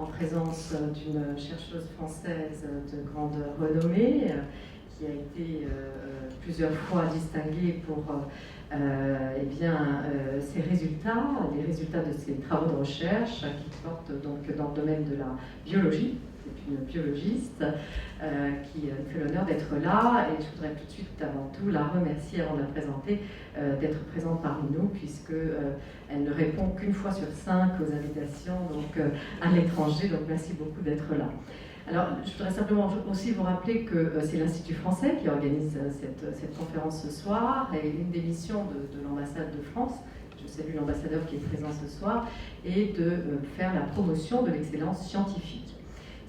en présence d'une chercheuse française de grande renommée qui a été plusieurs fois distinguée pour ses résultats, les résultats de ses travaux de recherche qui portent donc dans le domaine de la biologie. C'est une biologiste qui fait l'honneur d'être là, et je voudrais tout de suite avant tout la remercier avant de la présenter d'être présente parmi nous, puisque elle ne répond qu'une fois sur 5 aux invitations à l'étranger, donc merci beaucoup d'être là. Alors, je voudrais simplement aussi vous rappeler que c'est l'Institut français qui organise cette conférence ce soir, et l'une des missions de l'ambassade de France, je salue l'ambassadeur qui est présent ce soir, est de faire la promotion de l'excellence scientifique.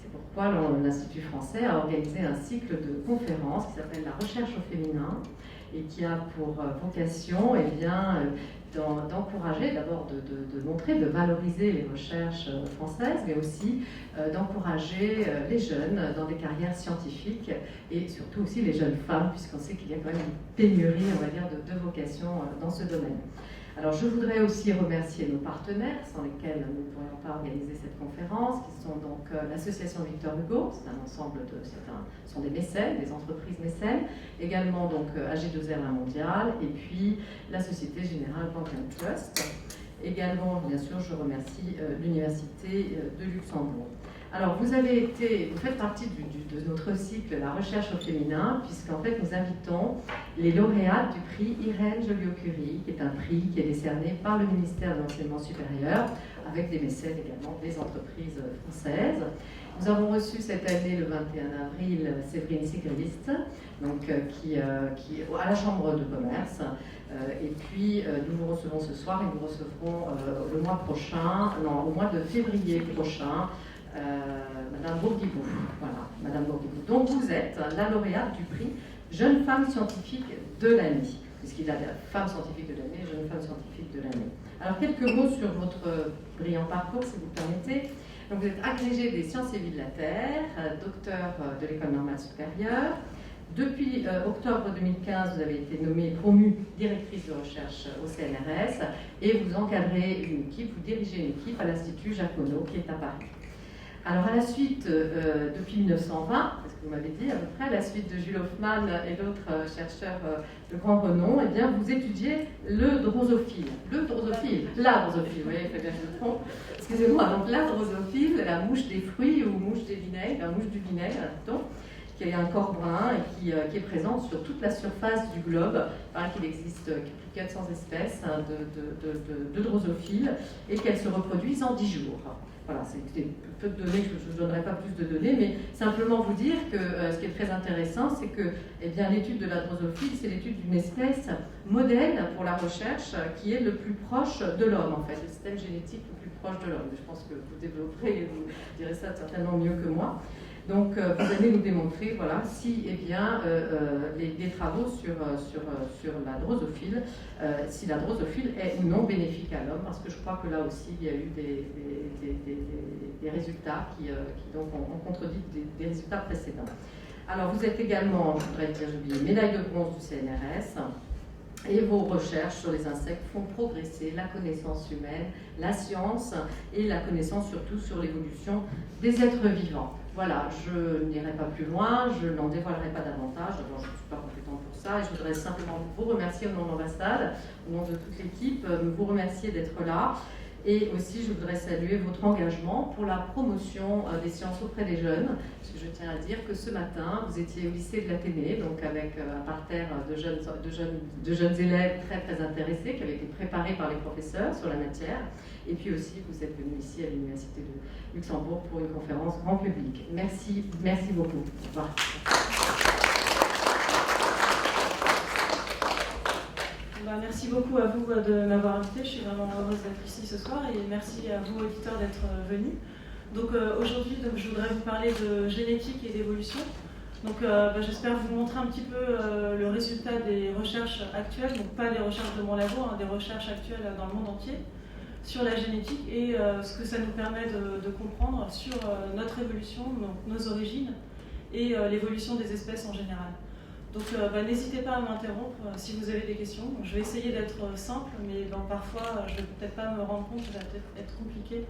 C'est pourquoi l'Institut français a organisé un cycle de conférences qui s'appelle La recherche au féminin, et qui a pour vocation d'encourager, d'abord de montrer, de valoriser les recherches françaises, mais aussi d'encourager les jeunes dans des carrières scientifiques, et surtout aussi les jeunes femmes, puisqu'on sait qu'il y a quand même une pénurie, on va dire, de vocations dans ce domaine. Alors, je voudrais aussi remercier nos partenaires, sans lesquels nous ne pourrions pas organiser cette conférence, qui sont donc l'association Victor Hugo, c'est un ensemble ce sont des mécènes, des entreprises mécènes, également donc AG2R La Mondiale, et puis la Société Générale Bank & Trust. Également, bien sûr, je remercie l'Université de Luxembourg. Alors, vous faites partie de notre cycle La recherche au féminin, puisqu'en fait, nous invitons les lauréats du prix Irène Joliot-Curie, qui est un prix qui est décerné par le ministère de l'Enseignement supérieur, avec des mécènes également des entreprises françaises. Nous avons reçu cette année, le 21 avril, Séverine Sigrist, qui à la Chambre de commerce. Et puis, nous vous recevons ce soir, et nous recevrons au mois de février prochain, Madame Bourguibou. Voilà, Madame Bourguibou. Donc vous êtes la lauréate du prix Jeune femme scientifique de l'année, puisqu'il y a la femme scientifique de l'année, jeune femme scientifique de l'année. Alors quelques mots sur votre brillant parcours, si vous le permettez. Donc vous êtes agrégée des sciences et vies de la Terre, docteur de l'École normale supérieure. Depuis octobre 2015, vous avez été promue directrice de recherche au CNRS, et vous encadrez une équipe, vous dirigez une équipe à l'Institut Jacono, qui est à Paris. Alors à la suite, depuis 1920, parce que vous m'avez dit à peu près, à la suite de Jules Hoffmann et d'autres chercheurs de grand renom, eh bien, vous étudiez la drosophile, vous voyez, fait bien je me trompe, excusez-moi, donc la drosophile, la mouche des fruits ou mouche des vinaigres, la mouche du vinaigre, dit-on, qui a un corps brun et qui est présente sur toute la surface du globe. Il paraît qu'il existe plus de 400 espèces de drosophiles, et qu'elles se reproduisent en 10 jours. Voilà, c'est peu de données, je ne vous donnerai pas plus de données, mais simplement vous dire que ce qui est très intéressant, c'est que l'étude de la drosophile, c'est l'étude d'une espèce modèle pour la recherche qui est le plus proche de l'homme, en fait, le système génétique le plus proche de l'homme. Je pense que vous développerez et vous direz ça certainement mieux que moi. Donc, vous allez nous démontrer, voilà, si les travaux sur la drosophile, si la drosophile est ou non bénéfique à l'homme, parce que je crois que là aussi, il y a eu des résultats qui donc ont contredit des résultats précédents. Alors, vous êtes également, je voudrais dire, j'ai oublié, médaille de bronze du CNRS, et vos recherches sur les insectes font progresser la connaissance humaine, la science, et la connaissance surtout sur l'évolution des êtres vivants. Voilà, je n'irai pas plus loin, je n'en dévoilerai pas davantage, d'abord je ne suis pas compétente pour ça, et je voudrais simplement vous remercier au nom de l'ambassade, au nom de toute l'équipe, vous remercier d'être là, et aussi je voudrais saluer votre engagement pour la promotion des sciences auprès des jeunes, parce que je tiens à dire que ce matin, vous étiez au lycée de l'Athénée, donc avec un parterre de jeunes élèves très très intéressés, qui avaient été préparés par les professeurs sur la matière, et puis aussi vous êtes venus ici à l'Université de Luxembourg pour une conférence grand public. Merci beaucoup. Au revoir. Merci beaucoup à vous de m'avoir invité. Je suis vraiment heureuse d'être ici ce soir, et merci à vous, auditeurs, d'être venus. Donc aujourd'hui, je voudrais vous parler de génétique et d'évolution. Donc j'espère vous montrer un petit peu le résultat des recherches actuelles, donc pas des recherches de mon labo, des recherches actuelles dans le monde entier, sur la génétique, et ce que ça nous permet de comprendre sur notre évolution, donc nos origines, et l'évolution des espèces en général. Donc n'hésitez pas à m'interrompre si vous avez des questions. Je vais essayer d'être simple, mais parfois je ne vais peut-être pas me rendre compte, ça va peut-être être compliqué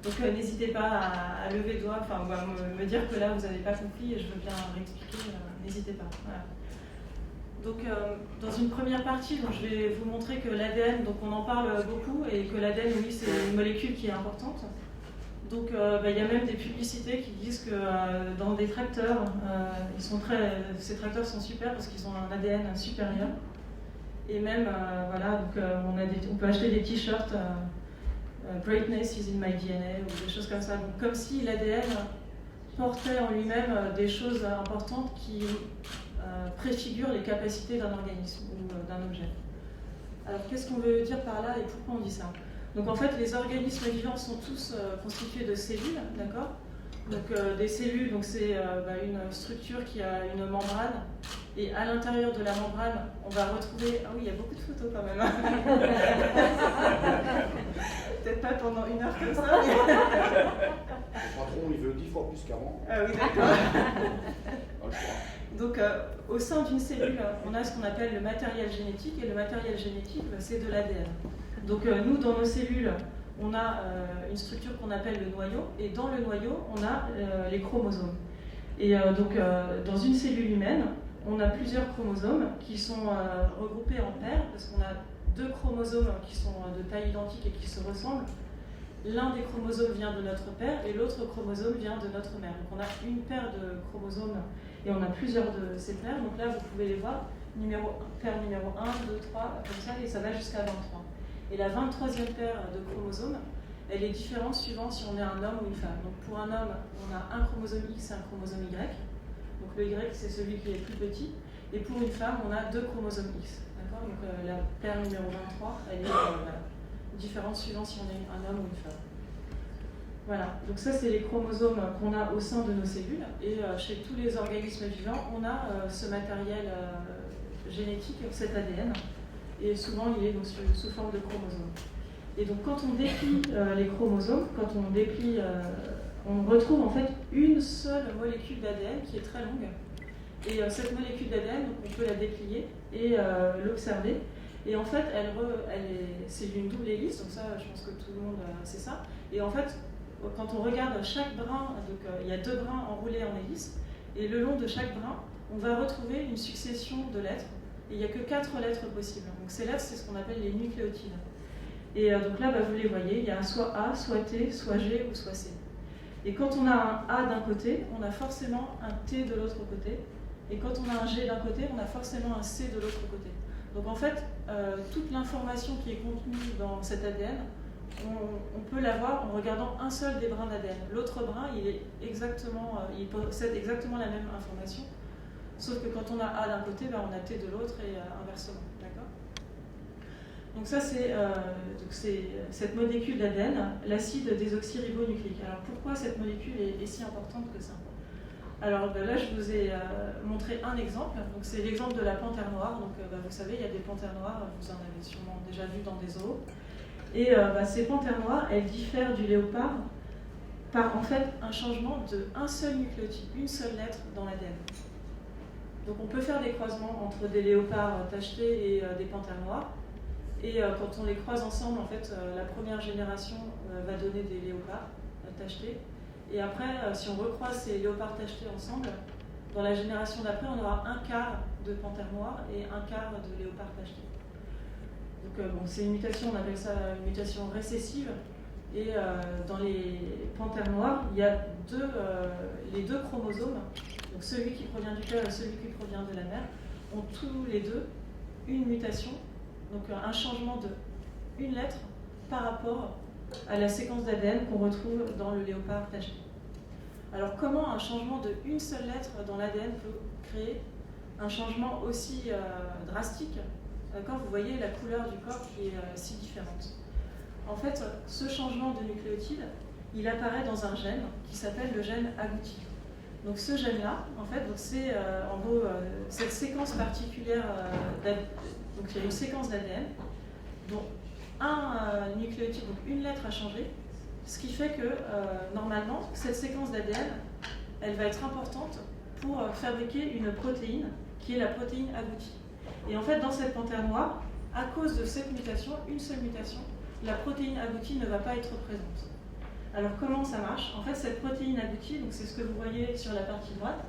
Donc n'hésitez pas à lever le doigt, ou à me dire que là vous n'avez pas compris et je veux bien réexpliquer, n'hésitez pas. Voilà. Donc dans une première partie, donc, je vais vous montrer que l'ADN, donc on en parle beaucoup, et que l'ADN, oui, c'est une molécule qui est importante. Donc il y a même des publicités qui disent que dans des tracteurs, ces tracteurs sont super parce qu'ils ont un ADN supérieur. Et même, voilà, donc on peut acheter des t-shirts Greatness is in my DNA ou des choses comme ça. Donc, comme si l'ADN portait en lui-même des choses importantes qui préfigurent les capacités d'un organisme ou d'un objet. Alors, qu'est-ce qu'on veut dire par là et pourquoi on dit ça? Donc, en fait, les organismes vivants sont tous constitués de cellules, d'accord? Donc, des cellules, donc c'est une structure qui a une membrane. Et à l'intérieur de la membrane, on va retrouver... Ah oui, il y a beaucoup de photos quand même. Peut-être pas pendant 1 heure comme ça. Mais... Le patron, il veut 10 fois plus qu'avant. Ah oui, d'accord. Donc, au sein d'une cellule, on a ce qu'on appelle le matériel génétique. Et le matériel génétique, c'est de l'ADN. Donc, nous, dans nos cellules, on a une structure qu'on appelle le noyau. Et dans le noyau, on a les chromosomes. Et donc, dans une cellule humaine, on a plusieurs chromosomes qui sont regroupés en paires, parce qu'on a 2 chromosomes qui sont de taille identique et qui se ressemblent. L'un des chromosomes vient de notre père et l'autre chromosome vient de notre mère. Donc on a une paire de chromosomes et on a plusieurs de ces paires. Donc là, vous pouvez les voir, paire numéro 1, 2, 3, comme ça, et ça va jusqu'à 23. Et la 23e paire de chromosomes, elle est différente suivant si on est un homme ou une femme. Donc pour un homme, on a un chromosome X et un chromosome Y. Donc le Y, c'est celui qui est plus petit. Et pour une femme, on a 2 chromosomes X. D'accord? Donc la paire numéro 23, elle est différente suivant si on est un homme ou une femme. Voilà. Donc ça, c'est les chromosomes qu'on a au sein de nos cellules. Et chez tous les organismes vivants, on a ce matériel génétique, cet ADN. Et souvent, il est donc sous forme de chromosomes. Et donc quand on déplie les chromosomes, quand on déplie... on retrouve en fait une seule molécule d'ADN qui est très longue. Et cette molécule d'ADN, on peut la déplier et l'observer. Et en fait, c'est une double hélice, donc ça, je pense que tout le monde sait ça. Et en fait, quand on regarde chaque brin, donc il y a 2 brins enroulés en hélice, et le long de chaque brin, on va retrouver une succession de lettres. Et il n'y a que 4 lettres possibles. Donc ces lettres, c'est ce qu'on appelle les nucléotides. Et donc là, vous les voyez, il y a soit A, soit T, soit G ou soit C. Et quand on a un A d'un côté, on a forcément un T de l'autre côté. Et quand on a un G d'un côté, on a forcément un C de l'autre côté. Donc en fait, toute l'information qui est contenue dans cet ADN, on peut l'avoir en regardant un seul des brins d'ADN. L'autre brin, il possède exactement la même information. Sauf que quand on a A d'un côté, on a T de l'autre et inversement. D'accord ? Donc ça, c'est cette molécule d'ADN, l'acide désoxyribonucléique. Alors pourquoi cette molécule est si importante que ça? Alors là, je vous ai montré un exemple. Donc c'est l'exemple de la panthère noire. Donc vous savez, il y a des panthères noires, vous en avez sûrement déjà vu dans des zoos. Et ces panthères noires, elles diffèrent du léopard par en fait un changement d'un seul nucléotide, une seule lettre dans l'ADN. Donc on peut faire des croisements entre des léopards tachetés et des panthères noires. Et quand on les croise ensemble, en fait, la première génération va donner des léopards tachetés. Et après, si on recroise ces léopards tachetés ensemble, dans la génération d'après, on aura un quart de panthères noires et un quart de léopards tachetés. Donc c'est une mutation, on appelle ça une mutation récessive. Et dans les panthères noires, il y a les 2 chromosomes, donc celui qui provient du père et celui qui provient de la mère, ont tous les 2 une mutation, donc un changement de une lettre par rapport à la séquence d'ADN qu'on retrouve dans le léopard taché. Alors comment un changement de une seule lettre dans l'ADN peut créer un changement aussi drastique? D'accord, vous voyez la couleur du corps qui est si différente. En fait, ce changement de nucléotide, il apparaît dans un gène qui s'appelle le gène agouti. Donc ce gène-là, en fait, c'est en gros cette séquence particulière donc il y a une séquence d'ADN dont un nucléotide, donc une lettre a changé, ce qui fait que normalement, cette séquence d'ADN, elle va être importante pour fabriquer une protéine qui est la protéine agouti. Et en fait, dans cette panthère noire, à cause de cette mutation, une seule mutation, la protéine agouti ne va pas être présente. Alors comment ça marche? En fait, cette protéine aboutie, donc c'est ce que vous voyez sur la partie droite,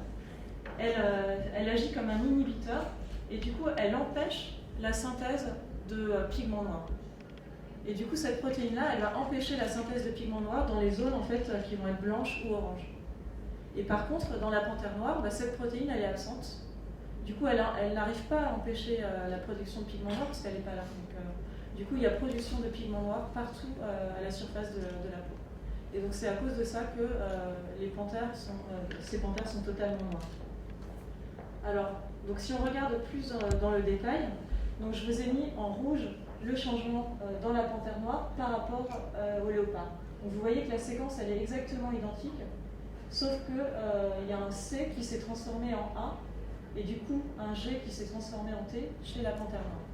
elle agit comme un inhibiteur et du coup elle empêche la synthèse de pigments noirs. Et du coup cette protéine-là, elle va empêcher la synthèse de pigments noirs dans les zones en fait, qui vont être blanches ou oranges. Et par contre, dans la panthère noire, cette protéine elle est absente. Du coup, elle n'arrive pas à empêcher la production de pigments noirs parce qu'elle n'est pas là. Donc, du coup, il y a production de pigments noirs partout à la surface de la peau. Et donc, c'est à cause de ça que ces panthères sont totalement noires. Alors, donc, si on regarde plus dans le détail, donc, je vous ai mis en rouge le changement dans la panthère noire par rapport au léopard. Donc, vous voyez que la séquence, elle est exactement identique, sauf qu'il y a un C qui s'est transformé en A, et du coup un G qui s'est transformé en T chez la panthère noire.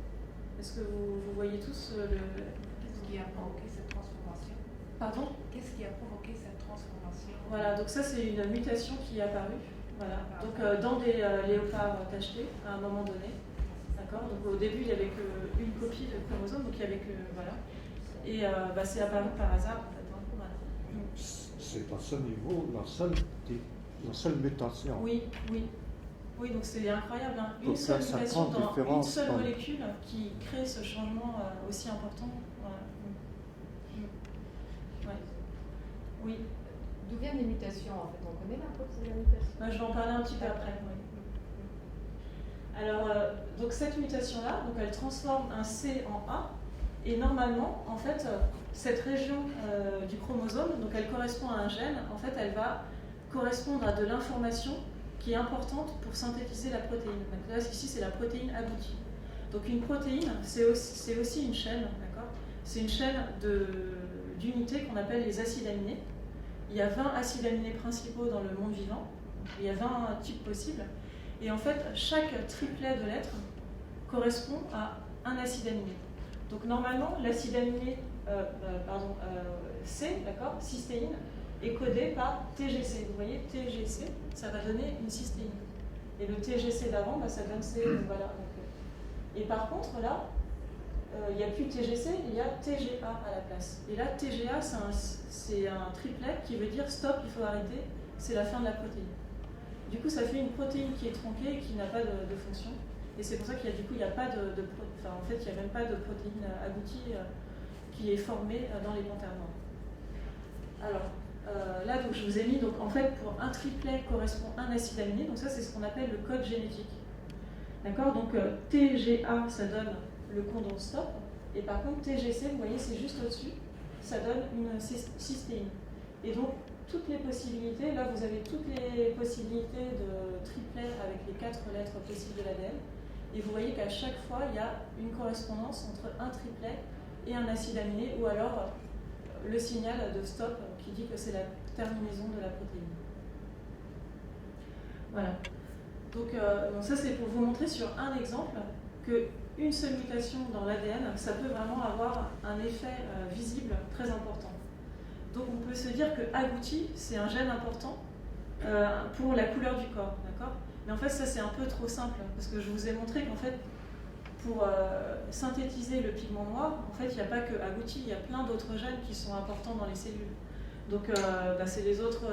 Est-ce que vous voyez tous Qu'est-ce qui a provoqué cette transformation? Pardon? Qu'est-ce qui a provoqué cette transformation? Voilà, donc ça c'est une mutation qui est apparue. Voilà. Donc dans des léopards tachetés à un moment donné. D'accord. Donc au début il n'y avait qu'une copie de chromosome, donc il y avait que voilà. Et c'est apparu par hasard en fait. Hein. Voilà. C'est à ce niveau la seule mutation. Oui, oui. Oui, donc c'est incroyable, hein. Une donc seule mutation dans une seule dans... molécule qui crée ce changement aussi important. Voilà. Ouais. Oui. D'où viennent les mutations en fait? On connaît la cause de la mutation? Je vais en parler un petit peu après. Oui. Alors, donc cette mutation-là, donc elle transforme un C en A, et normalement, en fait, cette région du chromosome, donc elle correspond à un gène, en fait, elle va correspondre à de l'information qui est importante pour synthétiser la protéine. Donc là, ici, c'est la protéine aboutie. Donc une protéine, c'est aussi une chaîne, d'accord? C'est une chaîne d'unités qu'on appelle les acides aminés. Il y a 20 acides aminés principaux dans le monde vivant. Il y a 20 types possibles. Et en fait, chaque triplet de lettres correspond à un acide aminé. Donc normalement, l'acide aminé C, d'accord, cystéine, est codé par TGC. Vous voyez, TGC, ça va donner une cystéine. Et le TGC d'avant, ça donne C. Voilà. Et par contre, là, il n'y a plus TGC, il y a TGA à la place. Et là, TGA, c'est un triplet qui veut dire stop, il faut arrêter, c'est la fin de la protéine. Du coup, ça fait une protéine qui est tronquée et qui n'a pas de fonction. Et c'est pour ça qu'il y a, du coup, il n'y a pas en fait, il n'y a même pas de protéine aboutie qui est formée dans les panthères noires. Alors, là, donc, je vous ai mis, donc, en fait, pour un triplet correspond un acide aminé, donc ça, c'est ce qu'on appelle le code génétique. D'accord? Donc, TGA, ça donne le codon stop, et par contre, TGC, vous voyez, c'est juste au-dessus, ça donne une cystéine. Et donc, toutes les possibilités, là, vous avez toutes les possibilités de triplet avec les 4 lettres possibles de l'ADN, et vous voyez qu'à chaque fois, il y a une correspondance entre un triplet et un acide aminé, ou alors le signal de stop qui dit que c'est la terminaison de la protéine. Voilà. Donc ça c'est pour vous montrer sur un exemple qu'une seule mutation dans l'ADN, ça peut vraiment avoir un effet visible très important. Donc on peut se dire que agouti, c'est un gène important pour la couleur du corps, d'accord? Mais en fait ça c'est un peu trop simple, parce que je vous ai montré qu'en fait, pour synthétiser le pigment noir, en fait, il n'y a pas que agouti, il y a plein d'autres gènes qui sont importants dans les cellules. Donc, c'est les autres,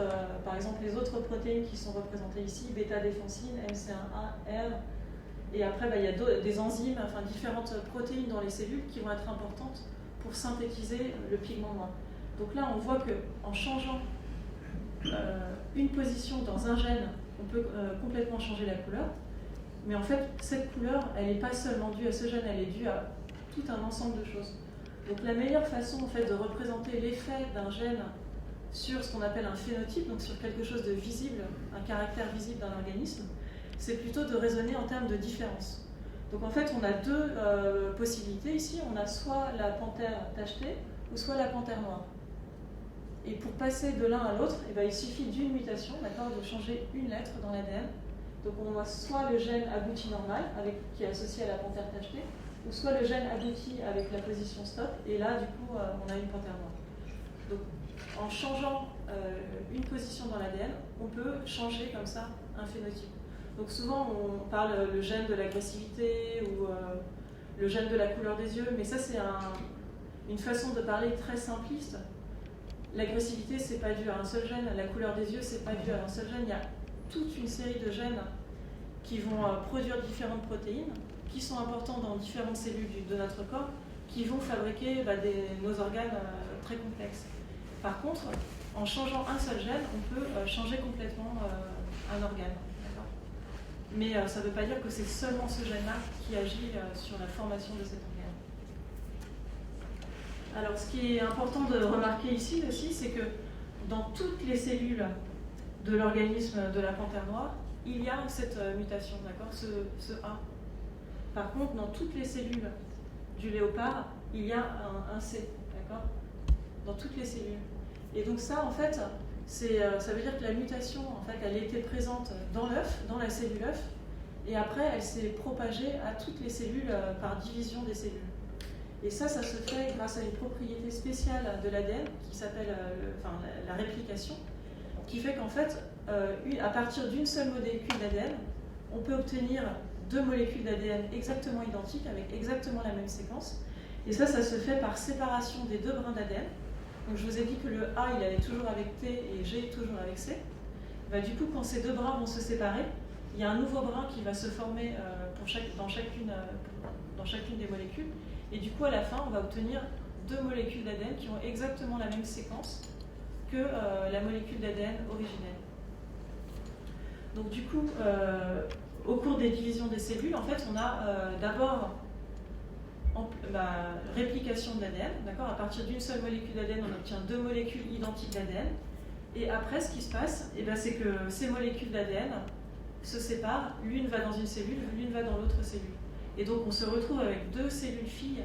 par exemple, les autres protéines qui sont représentées ici, bêta-défensine, MC1A, R. Et après, il y a des enzymes, enfin différentes protéines dans les cellules qui vont être importantes pour synthétiser le pigment noir. Donc là, on voit qu'en changeant une position dans un gène, on peut complètement changer la couleur. Mais en fait, cette couleur, elle n'est pas seulement due à ce gène, elle est due à tout un ensemble de choses. Donc la meilleure façon en fait, de représenter l'effet d'un gène sur ce qu'on appelle un phénotype, donc sur quelque chose de visible, un caractère visible d'un organisme, c'est plutôt de raisonner en termes de différence. Donc en fait, on a deux possibilités ici. On a soit la panthère tachetée ou soit la panthère noire. Et pour passer de l'un à l'autre, il suffit d'une mutation, d'accord, de changer une lettre dans l'ADN. Donc on a soit le gène abouti normal, qui est associé à la panthère tachetée, ou soit le gène abouti avec la position stop, et là, du coup, on a une panthère noire. Donc en changeant une position dans l'ADN, on peut changer comme ça un phénotype. Donc souvent, on parle le gène de l'agressivité ou le gène de la couleur des yeux, mais ça, c'est une façon de parler très simpliste. l'agressivité, c'est pas dû à un seul gène, la couleur des yeux, c'est pas dû à un seul gène. Il y a toute une série de gènes qui vont produire différentes protéines, qui sont importantes dans différentes cellules de notre corps, qui vont fabriquer nos organes très complexes. Par contre, en changeant un seul gène, on peut changer complètement un organe. Mais ça ne veut pas dire que c'est seulement ce gène-là qui agit sur la formation de cet organe. Alors, ce qui est important de remarquer ici aussi, c'est que dans toutes les cellules de l'organisme de la panthère noire, il y a cette mutation, d'accord, ce A. Par contre, dans toutes les cellules du léopard, il y a un C, d'accord, dans toutes les cellules. Et donc ça, en fait, ça veut dire que la mutation, en fait, elle était présente dans l'œuf, dans la cellule œuf, et après, elle s'est propagée à toutes les cellules par division des cellules. Et ça se fait grâce à une propriété spéciale de l'ADN qui s'appelle la réplication, qui fait qu'en fait, à partir d'une seule molécule d'ADN, on peut obtenir 2 molécules d'ADN exactement identiques, avec exactement la même séquence. Et ça se fait par séparation des 2 brins d'ADN. Donc je vous ai dit que le A, il allait toujours avec T et G toujours avec C. Du coup, quand ces 2 brins vont se séparer, il y a un nouveau brin qui va se former dans chacune des molécules. Et du coup, à la fin, on va obtenir 2 molécules d'ADN qui ont exactement la même séquence que la molécule d'ADN originelle. Donc du coup, au cours des divisions des cellules, en fait, on a d'abord réplication de l'ADN, d'accord. À partir d'une seule molécule d'ADN, on obtient 2 molécules identiques d'ADN. Et après, ce qui se passe, c'est que ces molécules d'ADN se séparent. L'une va dans une cellule, l'une va dans l'autre cellule. Et donc, on se retrouve avec 2 cellules filles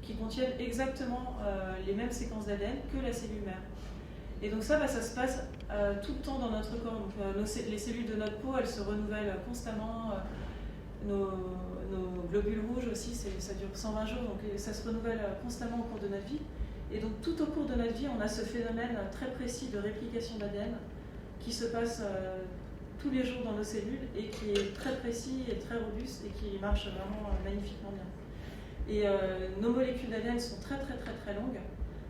qui contiennent exactement les mêmes séquences d'ADN que la cellule mère. Et donc ça se passe tout le temps dans notre corps. Donc, les cellules de notre peau, elles se renouvellent constamment. Nos globules rouges aussi, ça dure 120 jours, donc ça se renouvelle constamment au cours de notre vie. Et donc tout au cours de notre vie, on a ce phénomène très précis de réplication d'ADN qui se passe tous les jours dans nos cellules et qui est très précis et très robuste et qui marche vraiment magnifiquement bien. Et nos molécules d'ADN sont très très très très longues.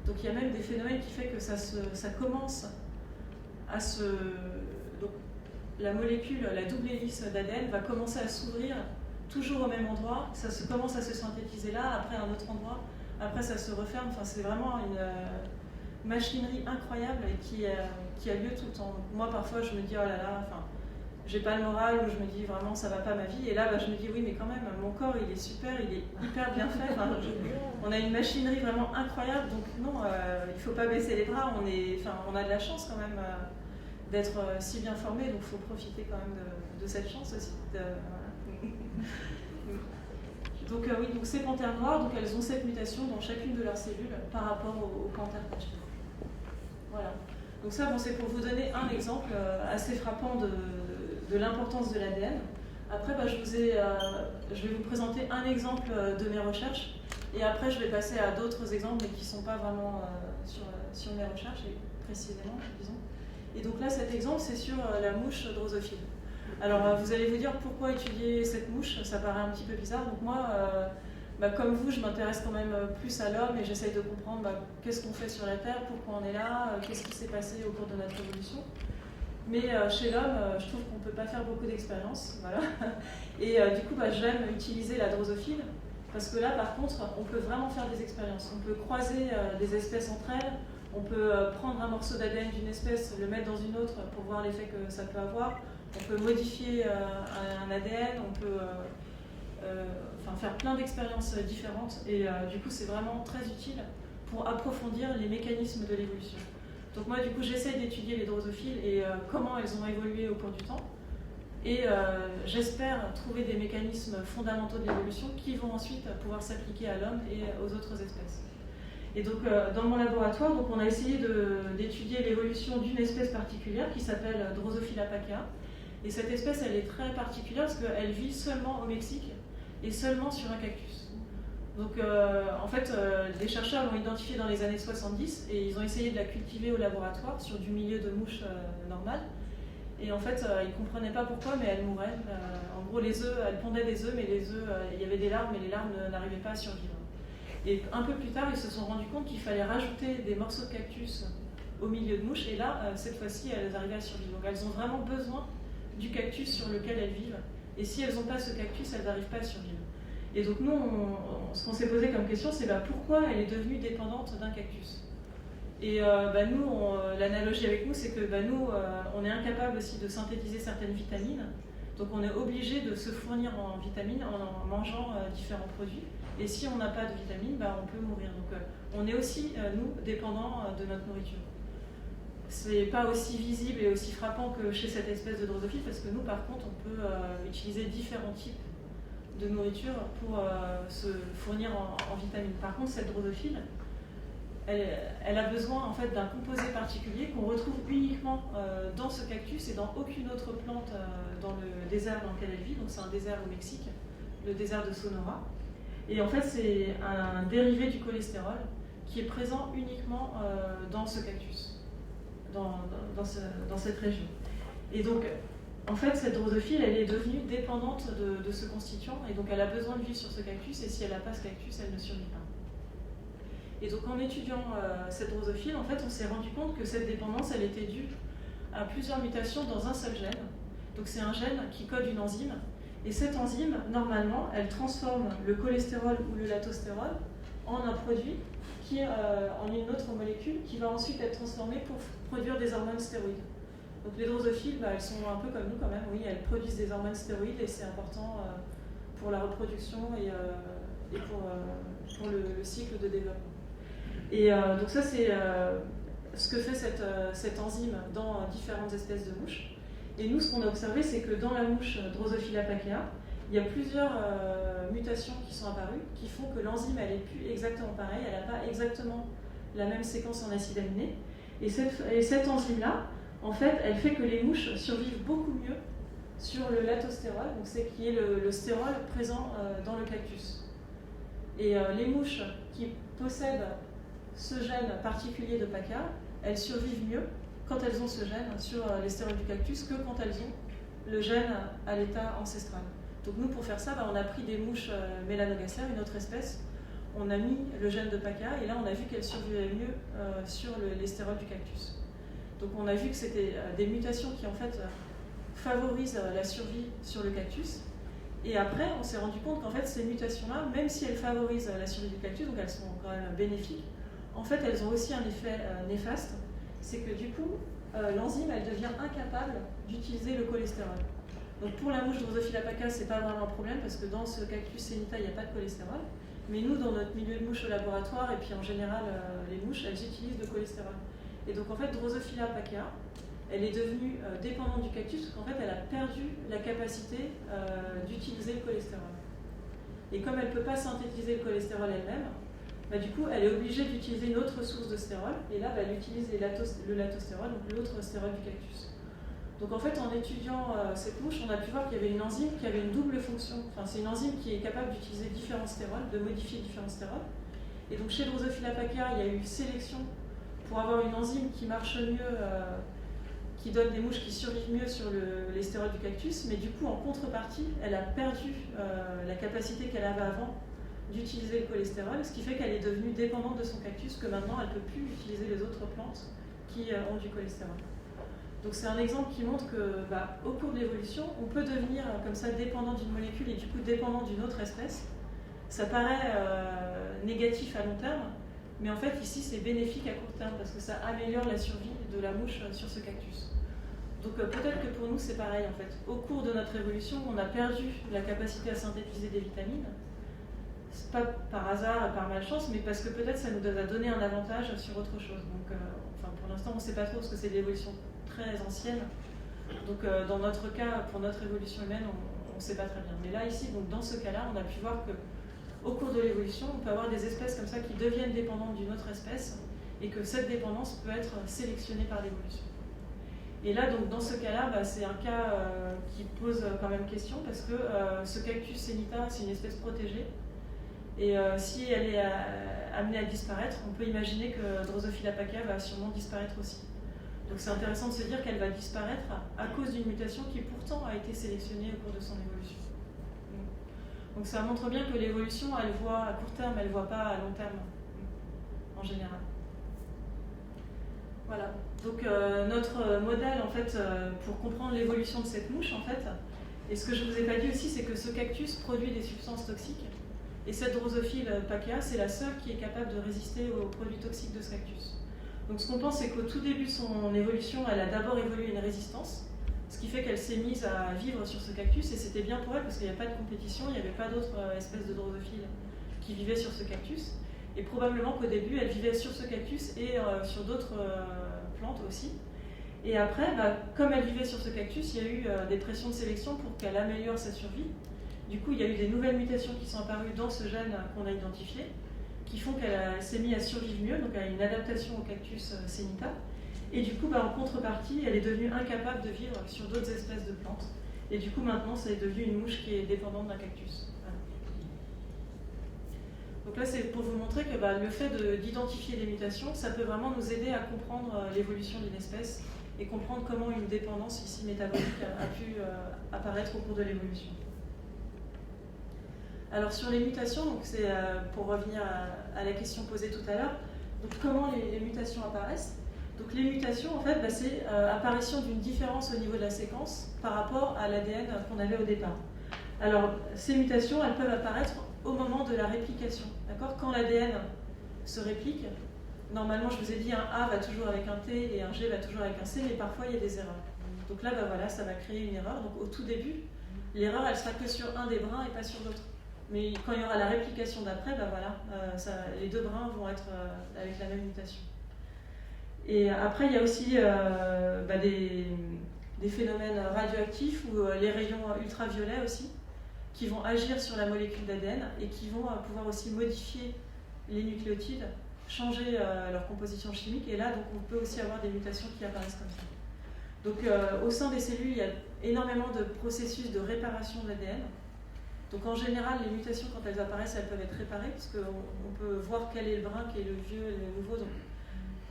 Donc il y a même des phénomènes qui font que ça commence à se... Donc, la molécule, la double hélice d'ADN va commencer à s'ouvrir toujours au même endroit. Ça commence à se synthétiser là, après à un autre endroit. Après ça se referme. Enfin, c'est vraiment une machinerie incroyable et qui a lieu tout le temps. Donc, moi parfois je me dis oh là là, enfin, j'ai pas le moral, ou je me dis vraiment ça va pas ma vie. Et là je me dis oui mais quand même mon corps il est super, il est hyper bien fait. Enfin, on a une machinerie vraiment incroyable. Donc non, il faut pas baisser les bras. On a de la chance quand même d'être si bien formé. Donc il faut profiter quand même de cette chance aussi. Voilà. Donc oui, donc ces panthères noires, donc elles ont cette mutation dans chacune de leurs cellules par rapport aux panthères cachées. Voilà. Donc ça, c'est pour vous donner un exemple assez frappant de l'importance de l'ADN. Après, je vais vous présenter un exemple de mes recherches, et après je vais passer à d'autres exemples, mais qui ne sont pas vraiment sur mes recherches, et précisément, disons. Et donc là, cet exemple, c'est sur la mouche drosophile. Alors, vous allez vous dire pourquoi étudier cette mouche, ça paraît un petit peu bizarre. Donc moi, comme vous, je m'intéresse quand même plus à l'homme et j'essaye de comprendre qu'est-ce qu'on fait sur la Terre, pourquoi on est là, qu'est-ce qui s'est passé au cours de notre évolution. Mais chez l'homme, je trouve qu'on ne peut pas faire beaucoup d'expériences. Voilà. Et du coup, j'aime utiliser la drosophile parce que là, par contre, on peut vraiment faire des expériences. On peut croiser des espèces entre elles, on peut prendre un morceau d'ADN d'une espèce, le mettre dans une autre pour voir l'effet que ça peut avoir. On peut modifier un ADN, on peut faire plein d'expériences différentes et du coup c'est vraiment très utile pour approfondir les mécanismes de l'évolution. Donc moi du coup j'essaie d'étudier les drosophiles et comment elles ont évolué au cours du temps et j'espère trouver des mécanismes fondamentaux de l'évolution qui vont ensuite pouvoir s'appliquer à l'homme et aux autres espèces. Et donc dans mon laboratoire, on a essayé d'étudier l'évolution d'une espèce particulière qui s'appelle Drosophila pacea. Et cette espèce, elle est très particulière parce qu'elle vit seulement au Mexique et seulement sur un cactus. Donc, en fait, les chercheurs l'ont identifiée dans les années 70 et ils ont essayé de la cultiver au laboratoire sur du milieu de mouche normal. Et en fait, ils ne comprenaient pas pourquoi, mais elle mourait. En gros, les œufs, elle pondait des œufs, mais les œufs, il y avait des larves, mais les larves n'arrivaient pas à survivre. Et un peu plus tard, ils se sont rendus compte qu'il fallait rajouter des morceaux de cactus au milieu de mouches, et là, cette fois-ci, elles arrivaient à survivre. Donc elles ont vraiment besoin du cactus sur lequel elles vivent, et si elles n'ont pas ce cactus, elles n'arrivent pas à survivre. Et donc nous, ce qu'on s'est posé comme question, c'est pourquoi elle est devenue dépendante d'un cactus. Et nous, l'analogie avec nous, c'est que nous, on est incapable aussi de synthétiser certaines vitamines, donc on est obligé de se fournir en vitamines en mangeant différents produits. Et si on n'a pas de vitamines, on peut mourir. Donc on est aussi, nous, dépendants de notre nourriture. C'est pas aussi visible et aussi frappant que chez cette espèce de drosophile, parce que nous, par contre, on peut utiliser différents types de nourriture pour se fournir en vitamines. Par contre, cette drosophile, elle a besoin en fait d'un composé particulier qu'on retrouve uniquement dans ce cactus et dans aucune autre plante dans le désert dans lequel elle vit. Donc c'est un désert au Mexique, le désert de Sonora. Et en fait, c'est un dérivé du cholestérol qui est présent uniquement dans ce cactus, dans cette région. Et donc, en fait, cette drosophile, elle est devenue dépendante de ce constituant, et donc elle a besoin de vivre sur ce cactus, et si elle n'a pas ce cactus, elle ne survit pas. Et donc, en étudiant cette drosophile, en fait, on s'est rendu compte que cette dépendance, elle était due à plusieurs mutations dans un seul gène. Donc, c'est un gène qui code une enzyme, et cette enzyme, normalement, elle transforme le cholestérol ou le latostérol en un produit qui est en une autre molécule qui va ensuite être transformée pour produire des hormones stéroïdes. Donc les drosophiles, elles sont un peu comme nous quand même, oui, elles produisent des hormones stéroïdes et c'est important pour la reproduction et pour le cycle de développement. Et donc ça, c'est ce que fait cette enzyme dans différentes espèces de mouches. Et nous, ce qu'on a observé, c'est que dans la mouche Drosophila pacea, il y a plusieurs mutations qui sont apparues qui font que l'enzyme, elle n'est plus exactement pareille, elle n'a pas exactement la même séquence en acides aminés. Et cette enzyme-là, en fait, elle fait que les mouches survivent beaucoup mieux sur le latostérol, donc c'est qui est le stérol présent dans le cactus. Et les mouches qui possèdent ce gène particulier de PACA, elles survivent mieux quand elles ont ce gène sur les stérols du cactus que quand elles ont le gène à l'état ancestral. Donc nous, pour faire ça, on a pris des mouches mélanogacères, une autre espèce, on a mis le gène de PACA et là on a vu qu'elles survivaient mieux sur les stérols du cactus. Donc on a vu que c'était des mutations qui en fait favorisent la survie sur le cactus. Et après, on s'est rendu compte qu'en fait ces mutations-là, même si elles favorisent la survie du cactus, donc elles sont quand même bénéfiques, en fait elles ont aussi un effet néfaste, c'est que du coup, l'enzyme elle devient incapable d'utiliser le cholestérol. Donc pour la mouche Drosophila pacea, c'est pas vraiment un problème parce que dans ce cactus sénita, il n'y a pas de cholestérol. Mais nous, dans notre milieu de mouches au laboratoire, et puis en général, les mouches, elles utilisent le cholestérol. Et donc en fait, Drosophila pacea, elle est devenue dépendante du cactus parce qu'en fait, elle a perdu la capacité d'utiliser le cholestérol. Et comme elle ne peut pas synthétiser le cholestérol elle-même, du coup, elle est obligée d'utiliser une autre source de stérol. Et là, elle utilise le latostérol, donc l'autre stérol du cactus. Donc en fait, en étudiant cette mouche, on a pu voir qu'il y avait une enzyme qui avait une double fonction. Enfin, c'est une enzyme qui est capable d'utiliser différents stérols, de modifier différents stérols. Et donc chez Drosophila pacea, il y a eu sélection pour avoir une enzyme qui marche mieux, qui donne des mouches qui survivent mieux sur les stérols du cactus. Mais du coup, en contrepartie, elle a perdu la capacité qu'elle avait avant d'utiliser le cholestérol, ce qui fait qu'elle est devenue dépendante de son cactus, que maintenant elle ne peut plus utiliser les autres plantes qui ont du cholestérol. Donc c'est un exemple qui montre que, au cours de l'évolution, on peut devenir comme ça dépendant d'une molécule et du coup dépendant d'une autre espèce. Ça paraît négatif à long terme, mais en fait ici c'est bénéfique à court terme parce que ça améliore la survie de la mouche sur ce cactus. Donc peut-être que pour nous c'est pareil en fait. Au cours de notre évolution, on a perdu la capacité à synthétiser des vitamines. C'est pas par hasard et par malchance, mais parce que peut-être ça nous a donné un avantage sur autre chose. Donc pour l'instant on ne sait pas trop parce que c'est de l'évolution très ancienne. Donc dans notre cas, pour notre évolution humaine, on ne sait pas très bien. Mais là, ici, donc, dans ce cas-là, on a pu voir qu'au cours de l'évolution, on peut avoir des espèces comme ça qui deviennent dépendantes d'une autre espèce et que cette dépendance peut être sélectionnée par l'évolution. Et là, donc, dans ce cas-là, c'est un cas qui pose quand même question parce que ce cactus sénita, c'est une espèce protégée. Et si elle est amenée à disparaître, on peut imaginer que Drosophila pacea va sûrement disparaître aussi. Donc c'est intéressant de se dire qu'elle va disparaître à cause d'une mutation qui pourtant a été sélectionnée au cours de son évolution. Donc ça montre bien que l'évolution, elle voit à court terme, elle ne voit pas à long terme, en général. Voilà. Donc notre modèle, en fait, pour comprendre l'évolution de cette mouche, en fait, et ce que je ne vous ai pas dit aussi, c'est que ce cactus produit des substances toxiques. Et cette Drosophile pacea, c'est la seule qui est capable de résister aux produits toxiques de ce cactus. Donc ce qu'on pense, c'est qu'au tout début de son évolution, elle a d'abord évolué une résistance, ce qui fait qu'elle s'est mise à vivre sur ce cactus, et c'était bien pour elle parce qu'il n'y avait pas de compétition, il n'y avait pas d'autres espèces de drosophiles qui vivaient sur ce cactus. Et probablement qu'au début, elle vivait sur ce cactus et sur d'autres plantes aussi. Et après, comme elle vivait sur ce cactus, il y a eu des pressions de sélection pour qu'elle améliore sa survie. Du coup, il y a eu des nouvelles mutations qui sont apparues dans ce gène qu'on a identifié, qui font qu'elle s'est mise à survivre mieux, donc elle a une adaptation au cactus Seneca. Et du coup, en contrepartie, elle est devenue incapable de vivre sur d'autres espèces de plantes. Et du coup, maintenant, c'est devenu une mouche qui est dépendante d'un cactus. Voilà. Donc là, c'est pour vous montrer que le fait d'identifier les mutations, ça peut vraiment nous aider à comprendre l'évolution d'une espèce et comprendre comment une dépendance ici métabolique a pu apparaître au cours de l'évolution. Alors sur les mutations, donc c'est pour revenir à la question posée tout à l'heure, donc comment les mutations apparaissent. Donc les mutations, en fait, c'est apparition d'une différence au niveau de la séquence par rapport à l'ADN qu'on avait au départ. Alors ces mutations, elles peuvent apparaître au moment de la réplication. D'accord ? Quand l'ADN se réplique, normalement, je vous ai dit, un A va toujours avec un T et un G va toujours avec un C, mais parfois il y a des erreurs. Donc là, voilà, ça va créer une erreur. Donc au tout début, l'erreur, elle sera que sur un des brins et pas sur l'autre. Mais quand il y aura la réplication d'après, les deux brins vont être avec la même mutation. Et après, il y a aussi des phénomènes radioactifs ou les rayons ultraviolets aussi, qui vont agir sur la molécule d'ADN et qui vont pouvoir aussi modifier les nucléotides, changer leur composition chimique. Et là, donc, on peut aussi avoir des mutations qui apparaissent comme ça. Donc, au sein des cellules, il y a énormément de processus de réparation de l'ADN. Donc en général, les mutations, quand elles apparaissent, elles peuvent être réparées, parce qu'on peut voir quel est le brin, quel est le vieux, le nouveau. Donc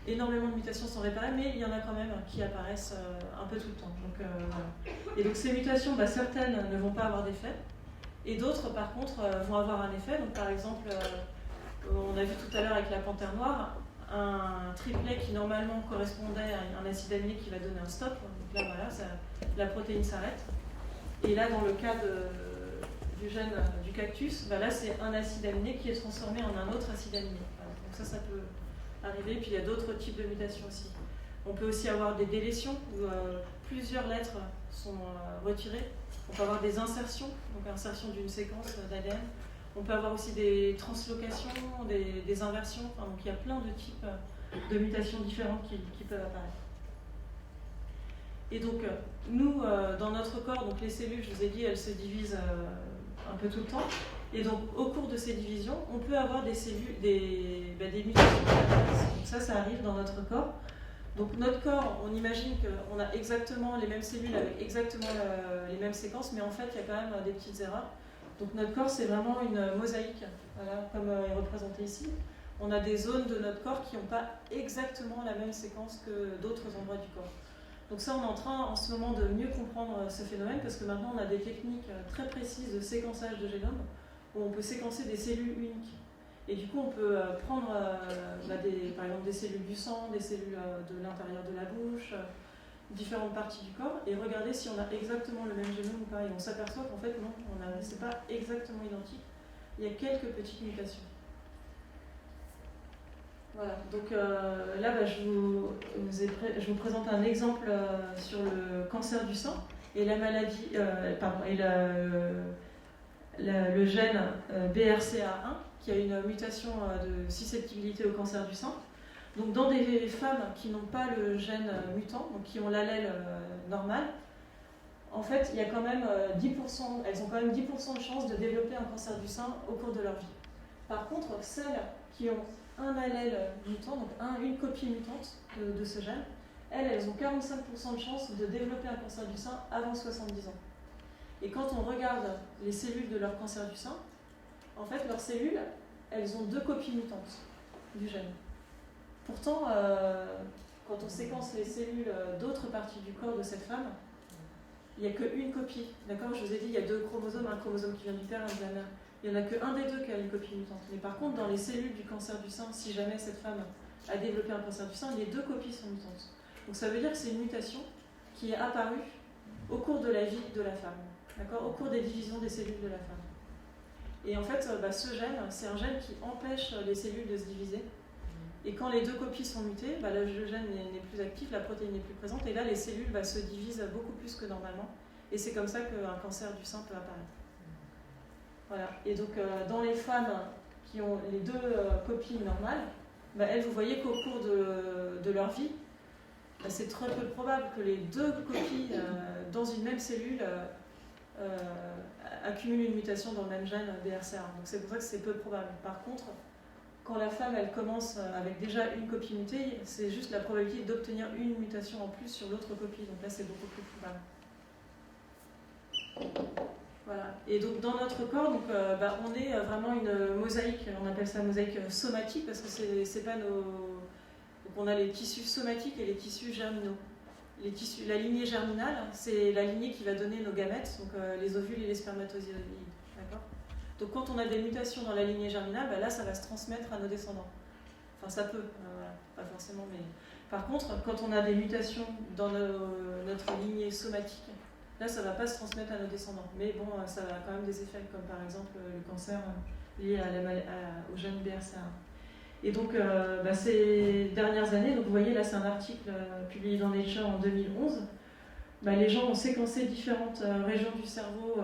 énormément de mutations sont réparées, mais il y en a quand même qui apparaissent un peu tout le temps. Donc, voilà. Et donc ces mutations, certaines ne vont pas avoir d'effet, et d'autres, par contre, vont avoir un effet. Donc par exemple, on a vu tout à l'heure avec la panthère noire, un triplet qui normalement correspondait à un acide aminé qui va donner un stop. Donc là, voilà, la protéine s'arrête. Et là, dans le cas du gène du cactus, là c'est un acide aminé qui est transformé en un autre acide aminé. Voilà. Donc ça peut arriver. Puis il y a d'autres types de mutations aussi. On peut aussi avoir des délétions où plusieurs lettres sont retirées. On peut avoir des insertions, donc insertion d'une séquence d'ADN. On peut avoir aussi des translocations, des inversions. Enfin, donc il y a plein de types de mutations différentes qui peuvent apparaître. Et donc nous, dans notre corps, donc les cellules, je vous ai dit, elles se divisent un peu tout le temps. Et donc, au cours de ces divisions, on peut avoir des cellules, des mutations qui apparaissent. Donc ça arrive dans notre corps. Donc notre corps, on imagine qu'on a exactement les mêmes cellules avec exactement les mêmes séquences, mais en fait, il y a quand même des petites erreurs. Donc notre corps, c'est vraiment une mosaïque, voilà, comme est représenté ici. On a des zones de notre corps qui n'ont pas exactement la même séquence que d'autres endroits du corps. Donc ça, on est en train en ce moment de mieux comprendre ce phénomène parce que maintenant, on a des techniques très précises de séquençage de génome où on peut séquencer des cellules uniques. Et du coup, on peut prendre par exemple des cellules du sang, des cellules de l'intérieur de la bouche, différentes parties du corps et regarder si on a exactement le même génome ou pas. Et on s'aperçoit qu'en fait, non, c'est pas exactement identique. Il y a quelques petites mutations. Voilà, donc là, je vous présente un exemple sur le cancer du sein et la maladie, le gène BRCA1 qui a une mutation de susceptibilité au cancer du sein. Donc dans des femmes qui n'ont pas le gène mutant, donc qui ont l'allèle normal, en fait, il y a quand même 10%, elles ont quand même 10% de chances de développer un cancer du sein au cours de leur vie. Par contre, celles qui ont un allèle mutant, donc une copie mutante de ce gène, elles ont 45% de chances de développer un cancer du sein avant 70 ans. Et quand on regarde les cellules de leur cancer du sein, en fait, leurs cellules, elles ont 2 copies mutantes du gène. Pourtant, quand on séquence les cellules d'autres parties du corps de cette femme, il n'y a qu'une copie. D'accord ? Je vous ai dit, il y a 2 chromosomes, un chromosome qui vient du père, un de la mère. Il n'y en a qu'un des 2 qui a une copie mutante. Mais par contre, dans les cellules du cancer du sein, si jamais cette femme à développer un cancer du sein, les deux copies sont mutantes. Donc ça veut dire que c'est une mutation qui est apparue au cours de la vie de la femme, d'accord, au cours des divisions des cellules de la femme. Et en fait, ce gène, c'est un gène qui empêche les cellules de se diviser. Et quand les deux copies sont mutées, le gène n'est plus actif, la protéine n'est plus présente, et là les cellules se divisent beaucoup plus que normalement. Et c'est comme ça qu'un cancer du sein peut apparaître. Voilà. Et donc dans les femmes qui ont les deux copies normales, elles, vous voyez qu'au cours de leur vie, c'est très peu probable que les deux copies dans une même cellule accumulent une mutation dans le même gène BRCA1. Donc c'est pour ça que c'est peu probable. Par contre, quand la femme elle commence avec déjà une copie mutée, c'est juste la probabilité d'obtenir une mutation en plus sur l'autre copie. Donc là, c'est beaucoup plus probable. Voilà. Et donc dans notre corps, donc, on est vraiment une mosaïque, on appelle ça mosaïque somatique parce que c'est pas nos... Donc on a les tissus somatiques et les tissus germinaux. La lignée germinale, c'est la lignée qui va donner nos gamètes, donc les ovules et les spermatozoïdes. D'accord ? Donc quand on a des mutations dans la lignée germinale, là ça va se transmettre à nos descendants. Enfin ça peut, pas forcément, mais... Par contre, quand on a des mutations dans notre lignée somatique, là, ça ne va pas se transmettre à nos descendants. Mais bon, ça a quand même des effets, comme par exemple le cancer lié au gène BRCA1. Et donc, ces dernières années, donc vous voyez, là, c'est un article publié dans Nature en 2011. Les gens ont séquencé différentes régions du cerveau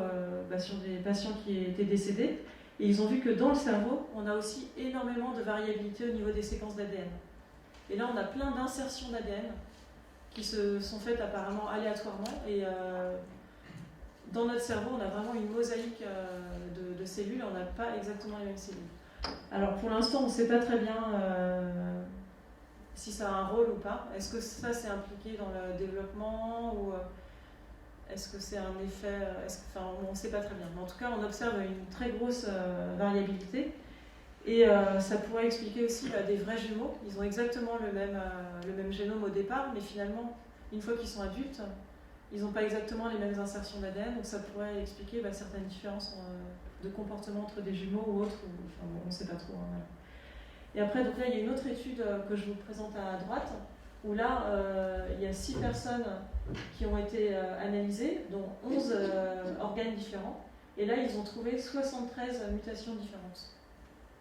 sur des patients qui étaient décédés. Et ils ont vu que dans le cerveau, on a aussi énormément de variabilité au niveau des séquences d'ADN. Et là, on a plein d'insertions d'ADN qui se sont faites apparemment aléatoirement. Et dans notre cerveau, on a vraiment une mosaïque de cellules, on n'a pas exactement les mêmes cellules. Alors pour l'instant, on ne sait pas très bien si ça a un rôle ou pas. Est-ce que ça c'est impliqué dans le développement ou est-ce que c'est un effet... on ne sait pas très bien. Mais en tout cas, on observe une très grosse variabilité. Et ça pourrait expliquer aussi des vrais jumeaux. Ils ont exactement le même génome au départ, mais finalement, une fois qu'ils sont adultes, ils n'ont pas exactement les mêmes insertions d'ADN, donc ça pourrait expliquer certaines différences de comportement entre des jumeaux ou autres. On ne sait pas trop. Voilà. Et après, donc là, il y a une autre étude que je vous présente à droite, où là, il y a 6 personnes qui ont été analysées, dont 11 organes différents. Et là, ils ont trouvé 73 mutations différentes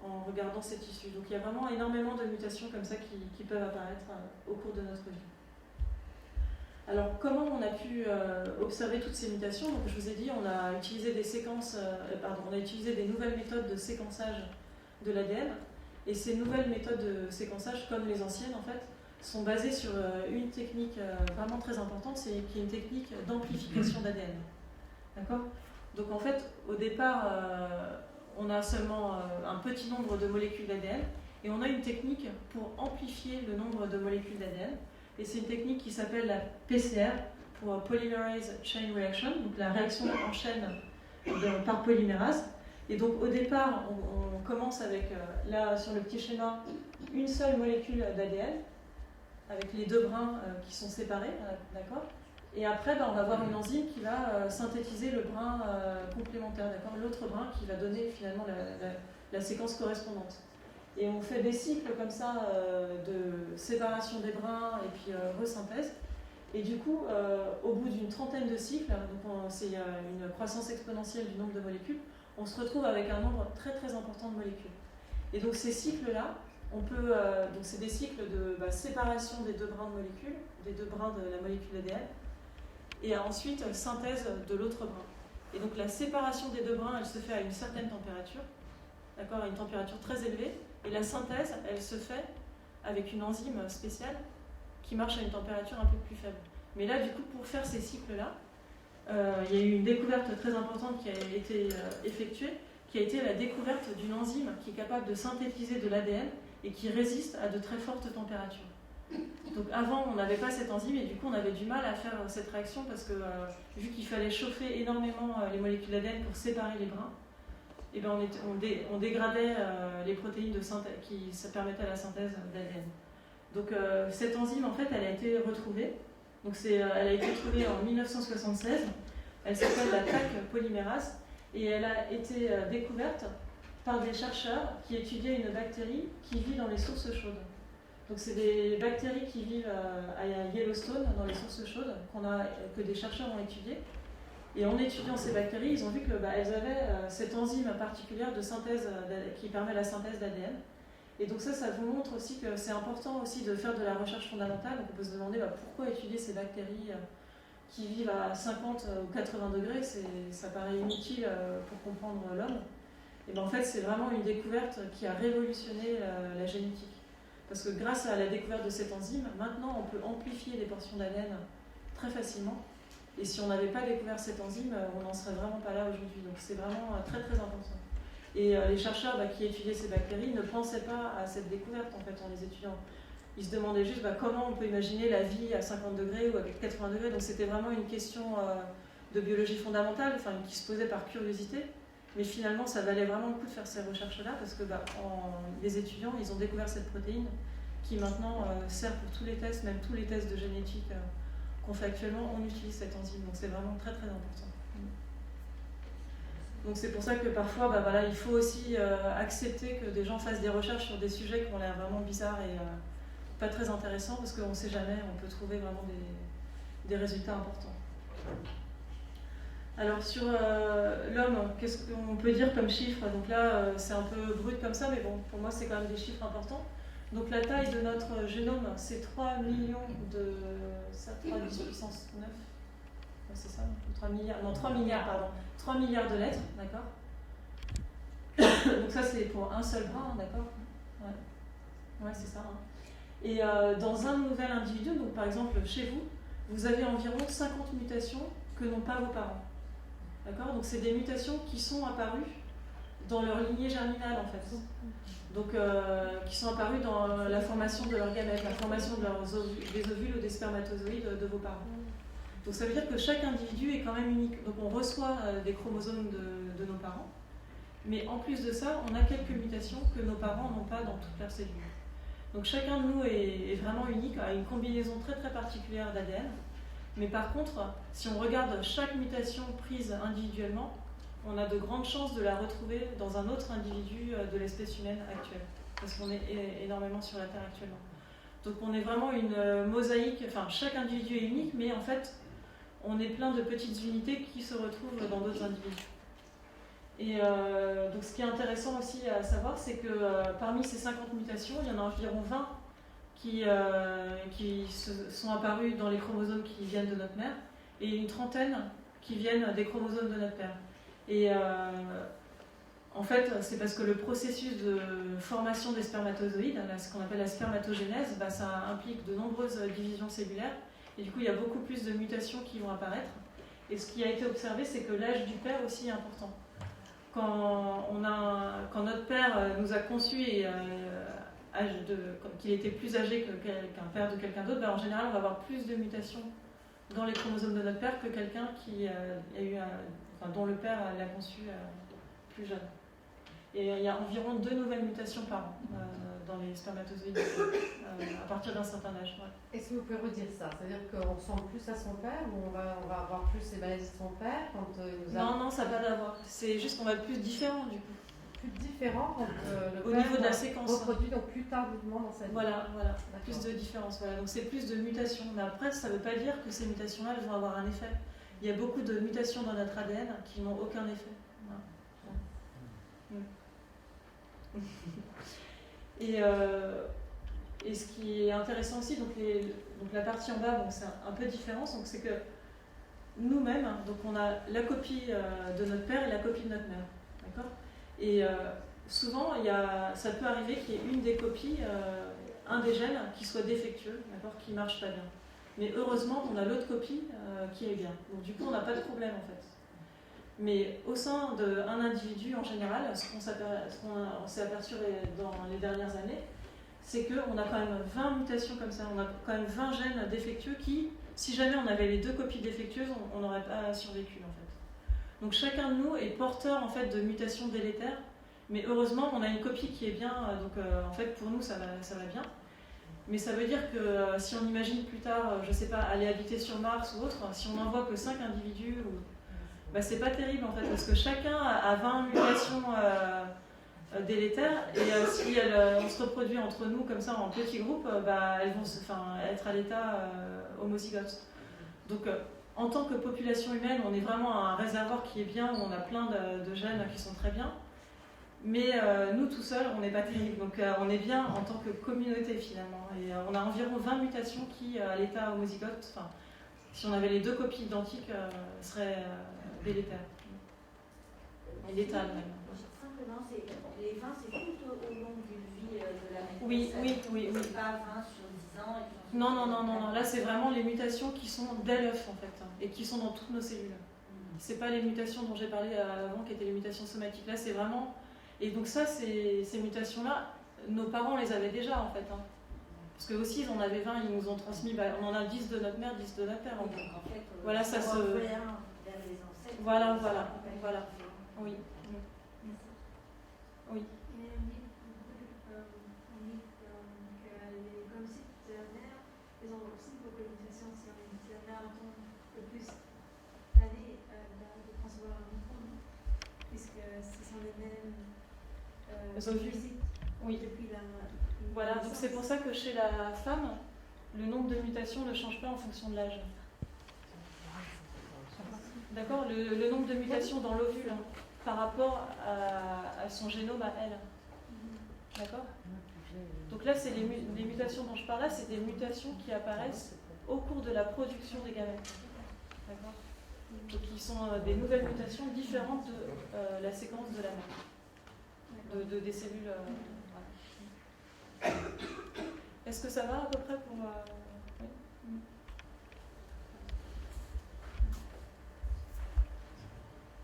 en regardant ces tissus. Donc il y a vraiment énormément de mutations comme ça qui peuvent apparaître au cours de notre vie. Alors comment on a pu observer toutes ces mutations? Donc, je vous ai dit, on a utilisé on a utilisé des nouvelles méthodes de séquençage de l'ADN. Et ces nouvelles méthodes de séquençage, comme les anciennes en fait, sont basées sur une technique vraiment très importante, qui est une technique d'amplification d'ADN. D'accord? Donc en fait, au départ, on a seulement un petit nombre de molécules d'ADN et on a une technique pour amplifier le nombre de molécules d'ADN. Et c'est une technique qui s'appelle la PCR, pour Polymerase Chain Reaction, donc la réaction en chaîne par polymérase. Et donc au départ, on commence avec, là sur le petit schéma, une seule molécule d'ADN, avec les deux brins qui sont séparés, d'accord ? Et après, on va avoir une enzyme qui va synthétiser le brin complémentaire, d'accord ? L'autre brin qui va donner finalement la séquence correspondante. Et on fait des cycles comme ça de séparation des brins et puis resynthèse. Et du coup, au bout d'une trentaine de cycles, c'est une croissance exponentielle du nombre de molécules, on se retrouve avec un nombre très très important de molécules. Et donc ces cycles-là, donc c'est des cycles de séparation des deux brins de molécules, des deux brins de la molécule ADN, et ensuite synthèse de l'autre brin. Et donc la séparation des deux brins, elle se fait à une certaine température, d'accord, à une température très élevée, et la synthèse, elle se fait avec une enzyme spéciale qui marche à une température un peu plus faible. Mais là, du coup, pour faire ces cycles-là, il y a eu une découverte très importante qui a été effectuée, qui a été la découverte d'une enzyme qui est capable de synthétiser de l'ADN et qui résiste à de très fortes températures. Donc avant, on n'avait pas cette enzyme et du coup, on avait du mal à faire cette réaction parce que vu qu'il fallait chauffer énormément les molécules d'ADN pour séparer les brins, et on dégradait les protéines qui permettaient la synthèse d'ADN. Donc cette enzyme, en fait, elle a été retrouvée. Donc elle a été trouvée en 1976. Elle s'appelle la TAC polymérase et elle a été découverte par des chercheurs qui étudiaient une bactérie qui vit dans les sources chaudes. Donc c'est des bactéries qui vivent à Yellowstone, dans les sources chaudes, que des chercheurs ont étudiées. Et en étudiant ces bactéries, ils ont vu qu'elles avaient cette enzyme particulière de synthèse qui permet la synthèse d'ADN. Et donc ça vous montre aussi que c'est important aussi de faire de la recherche fondamentale. Donc on peut se demander pourquoi étudier ces bactéries qui vivent à 50 ou 80 degrés, ça paraît inutile pour comprendre l'homme. Et bien en fait, c'est vraiment une découverte qui a révolutionné la génétique. Parce que grâce à la découverte de cette enzyme, maintenant on peut amplifier des portions d'ADN très facilement. Et si on n'avait pas découvert cette enzyme, on n'en serait vraiment pas là aujourd'hui. Donc c'est vraiment très très important. Et les chercheurs qui étudiaient ces bactéries ne pensaient pas à cette découverte en fait en les étudiant. Ils se demandaient juste comment on peut imaginer la vie à 50 degrés ou avec 80 degrés. Donc c'était vraiment une question de biologie fondamentale, qui se posait par curiosité. Mais finalement, ça valait vraiment le coup de faire ces recherches-là parce que les étudiants, ils ont découvert cette protéine qui maintenant sert pour tous les tests, même tous les tests de génétique qu'on fait actuellement, on utilise cette enzyme. Donc c'est vraiment très très important. Donc c'est pour ça que parfois, il faut aussi accepter que des gens fassent des recherches sur des sujets qui ont l'air vraiment bizarres et pas très intéressants parce qu'on ne sait jamais, on peut trouver vraiment des résultats importants. Alors sur l'homme, qu'est-ce qu'on peut dire comme chiffre? Donc là, c'est un peu brut comme ça, mais bon, pour moi, c'est quand même des chiffres importants. Donc la taille de notre génome, c'est 3 millions de... Ça, 3 puissance 9. C'est ça, 3 milliards, non, 3 milliards, pardon. 3 milliards de lettres, d'accord. Donc ça, c'est pour un seul bras, d'accord. Ouais, c'est ça. Et dans un nouvel individu, donc par exemple chez vous, vous avez environ 50 mutations que n'ont pas vos parents. D'accord. Donc c'est des mutations qui sont apparues dans leur lignée germinale en fait. Donc qui sont apparues dans la formation de leurs gamètes, la formation des ovules ou des spermatozoïdes de vos parents. Donc ça veut dire que chaque individu est quand même unique. Donc on reçoit des chromosomes de nos parents, mais en plus de ça, on a quelques mutations que nos parents n'ont pas dans toutes leurs cellules. Donc chacun de nous est vraiment unique, a une combinaison très très particulière d'ADN. Mais par contre, si on regarde chaque mutation prise individuellement, on a de grandes chances de la retrouver dans un autre individu de l'espèce humaine actuelle, parce qu'on est énormément sur la Terre actuellement. Donc on est vraiment une mosaïque, chaque individu est unique, mais en fait, on est plein de petites unités qui se retrouvent dans d'autres individus. Et donc ce qui est intéressant aussi à savoir, c'est que parmi ces 50 mutations, il y en a environ 20 qui sont apparues dans les chromosomes qui viennent de notre mère, et une trentaine qui viennent des chromosomes de notre père. Et en fait, c'est parce que le processus de formation des spermatozoïdes, ce qu'on appelle la spermatogénèse, ça implique de nombreuses divisions cellulaires, et du coup il y a beaucoup plus de mutations qui vont apparaître. Et ce qui a été observé, c'est que l'âge du père aussi est important. Quand notre père nous a conçus et qu'il était plus âgé qu'un père de quelqu'un d'autre, en général on va avoir plus de mutations dans les chromosomes de notre père que quelqu'un qui a eu dont le père l'a conçu plus jeune. Et il y a environ 2 nouvelles mutations par an dans les spermatozoïdes à partir d'un certain âge. Ouais. Est-ce que vous pouvez redire ça? C'est-à-dire qu'on ressemble plus à son père ou on va avoir plus les maladies de son père quand il nous a... Non, ça n'a pas d'avoir. C'est juste qu'on va être plus différent du coup. Plus différent quand le au père niveau de la séquence. Reproduit donc plus tardivement dans sa vie. Voilà. Plus de différence. Voilà. Donc c'est plus de mutations. Mais après, ça ne veut pas dire que ces mutations-là elles vont avoir un effet. Il y a beaucoup de mutations dans notre ADN qui n'ont aucun effet. Voilà. Et ce qui est intéressant aussi, donc la partie en bas, c'est un peu différent, donc c'est que nous-mêmes, donc on a la copie de notre père et la copie de notre mère, d'accord. Et souvent, ça peut arriver qu'il y ait une des copies, un des gènes qui soit défectueux, d'accord, qui marche pas bien. Mais heureusement, on a l'autre copie qui est bien. Donc du coup, on n'a pas de problème en fait. Mais au sein d'un individu en général, ce qu'on s'est aperçu dans les dernières années, c'est qu'on a quand même 20 mutations comme ça, on a quand même 20 gènes défectueux qui, si jamais on avait les 2 copies défectueuses, on n'aurait pas survécu en fait. Donc chacun de nous est porteur en fait de mutations délétères, mais heureusement on a une copie qui est bien, donc en fait pour nous ça va bien. Mais ça veut dire que si on imagine plus tard, je sais pas, aller habiter sur Mars ou autre, si on n'envoie que 5 individus, c'est pas terrible en fait, parce que chacun a 20 mutations délétères. Et si on se reproduit entre nous comme ça en petits groupes, elles vont être à l'état homozygote. Donc en tant que population humaine, on est vraiment un réservoir qui est bien, où on a plein de gènes qui sont très bien. Mais nous, tout seuls, on n'est pas terrible. Donc on est bien en tant que communauté, finalement. Et on a environ 20 mutations qui, à l'état homozygote, si on avait les 2 copies identiques, seraient délétères. Et l'état même. Simplement, les 20, c'est tout au long d'une vie de la même Oui. C'est pas 20 sur 10 ans. Et puis Non. Là, c'est vraiment les mutations qui sont dès l'œuf, en fait, et qui sont dans toutes nos cellules. C'est pas les mutations dont j'ai parlé avant, qui étaient les mutations somatiques. Là, c'est vraiment... Et donc ça, ces mutations-là, nos parents les avaient déjà, en fait. Parce qu'eux aussi, ils en avaient 20, ils nous ont transmis... on en a 10 de notre mère, 10 de notre père. donc, en fait, voilà, ça se... vers les ancêtres. Voilà. Oui. Merci. Oui. Et on dit que les cocytes-mères, ils ont aussi beaucoup de mutations si on est mère attend le plus d'années de concevoir un enfant, non? Puisque ce sont les mêmes ovules. Oui. Depuis la Voilà, donc c'est pour ça que chez la femme, le nombre de mutations ne change pas en fonction de l'âge. D'accord, le nombre de mutations dans l'ovule par rapport à son génome à elle. D'accord. Donc là, c'est les mutations dont je parle là, c'est des mutations qui apparaissent au cours de la production des gamètes. D'accord. Donc qui sont des nouvelles mutations différentes de la séquence de la mère, des cellules. Voilà. Est-ce que ça va à peu près pour... Oui.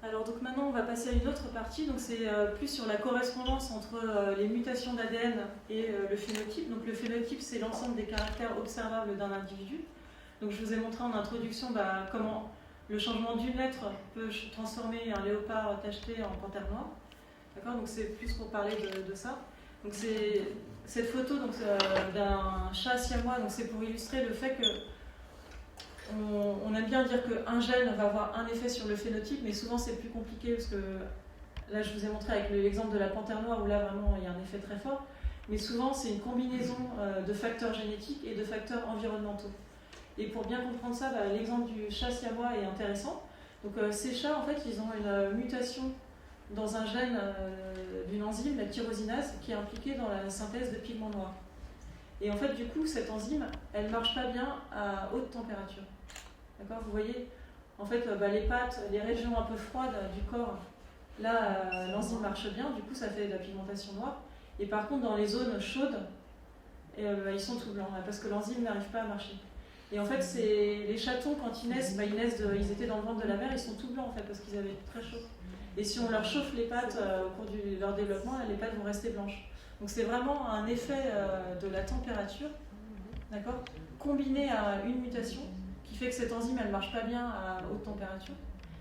Alors donc maintenant on va passer à une autre partie, donc c'est plus sur la correspondance entre les mutations d'ADN et le phénotype. Donc le phénotype c'est l'ensemble des caractères observables d'un individu. Donc je vous ai montré en introduction comment le changement d'une lettre peut transformer un léopard tacheté en panthère noire. D'accord, donc c'est plus pour parler de ça. Donc c'est cette photo d'un chat siamois, donc c'est pour illustrer le fait que on aime bien dire qu'un gène va avoir un effet sur le phénotype, mais souvent c'est plus compliqué parce que là je vous ai montré avec l'exemple de la panthère noire où là vraiment il y a un effet très fort, mais souvent c'est une combinaison de facteurs génétiques et de facteurs environnementaux. Et pour bien comprendre ça, l'exemple du chat siamois est intéressant. Donc ces chats en fait ils ont une mutation dans un gène d'une enzyme, la tyrosinase, qui est impliquée dans la synthèse de pigments noirs. Et en fait, du coup, cette enzyme, elle ne marche pas bien à haute température. D'accord ? Vous voyez, en fait, les pattes, les régions un peu froides du corps, là, l'enzyme marche bien, du coup, ça fait de la pigmentation noire. Et par contre, dans les zones chaudes, ils sont tout blancs, parce que l'enzyme n'arrive pas à marcher. Et en fait, les chatons, quand ils naissent, ils étaient dans le ventre de la mère, ils sont tout blancs, en fait, parce qu'ils avaient très chaud. Et si on leur chauffe les pattes au cours de leur développement, les pattes vont rester blanches. Donc c'est vraiment un effet de la température, d'accord, combiné à une mutation qui fait que cette enzyme elle marche pas bien à haute température.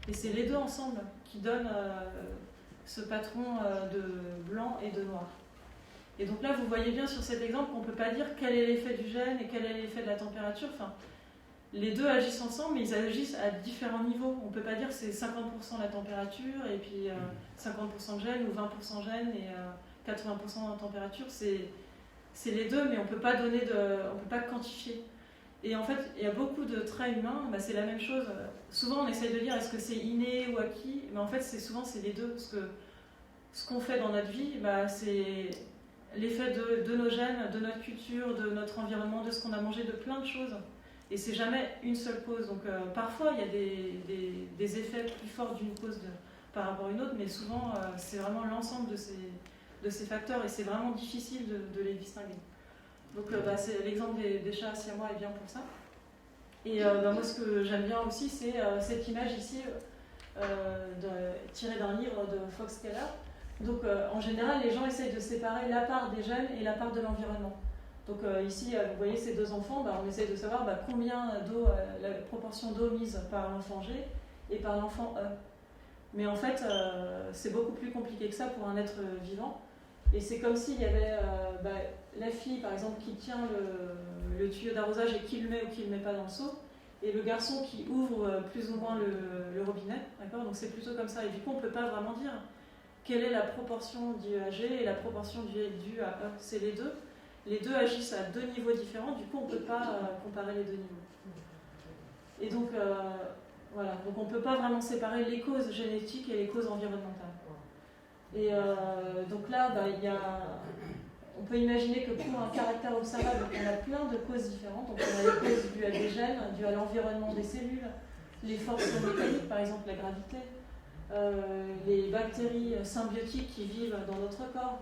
Et c'est les deux ensemble qui donnent ce patron de blanc et de noir. Et donc là vous voyez bien sur cet exemple qu'on ne peut pas dire quel est l'effet du gène et quel est l'effet de la température. Enfin, les deux agissent ensemble, mais ils agissent à différents niveaux. On ne peut pas dire que c'est 50% la température et puis 50% de gène ou 20% gène et 80% de température. C'est les deux, mais on ne peut pas quantifier. Et en fait, il y a beaucoup de traits humains, c'est la même chose. Souvent, on essaye de dire est-ce que c'est inné ou acquis, mais en fait, souvent, c'est les deux. Parce que ce qu'on fait dans notre vie, c'est l'effet de nos gènes, de notre culture, de notre environnement, de ce qu'on a mangé, de plein de choses. Et c'est jamais une seule cause. Donc parfois, il y a des effets plus forts d'une cause par rapport à une autre, mais souvent, c'est vraiment l'ensemble de ces facteurs et c'est vraiment difficile de les distinguer. Donc c'est l'exemple des chats siamois est bien pour ça. Et moi, ce que j'aime bien aussi, c'est cette image ici, tirée d'un livre de Fox Keller. Donc en général, les gens essayent de séparer la part des gènes et la part de l'environnement. Donc ici, vous voyez ces deux enfants, on essaie de savoir combien d'eau, la proportion d'eau mise par l'enfant G et par l'enfant E. Mais en fait, c'est beaucoup plus compliqué que ça pour un être vivant. Et c'est comme s'il y avait la fille, par exemple, qui tient le tuyau d'arrosage et qui le met ou qui ne le met pas dans le seau, et le garçon qui ouvre plus ou moins le robinet. D'accord ? Donc c'est plutôt comme ça. Et du coup, on ne peut pas vraiment dire quelle est la proportion d'IEAG et la proportion due à E. C'est les deux. Les deux agissent à deux niveaux différents, du coup on ne peut pas comparer les deux niveaux. Et donc, voilà, donc on ne peut pas vraiment séparer les causes génétiques et les causes environnementales. Et donc là, on peut imaginer que pour un caractère observable, on a plein de causes différentes. Donc on a les causes dues à des gènes, dues à l'environnement des cellules, les forces mécaniques, par exemple la gravité, les bactéries symbiotiques qui vivent dans notre corps,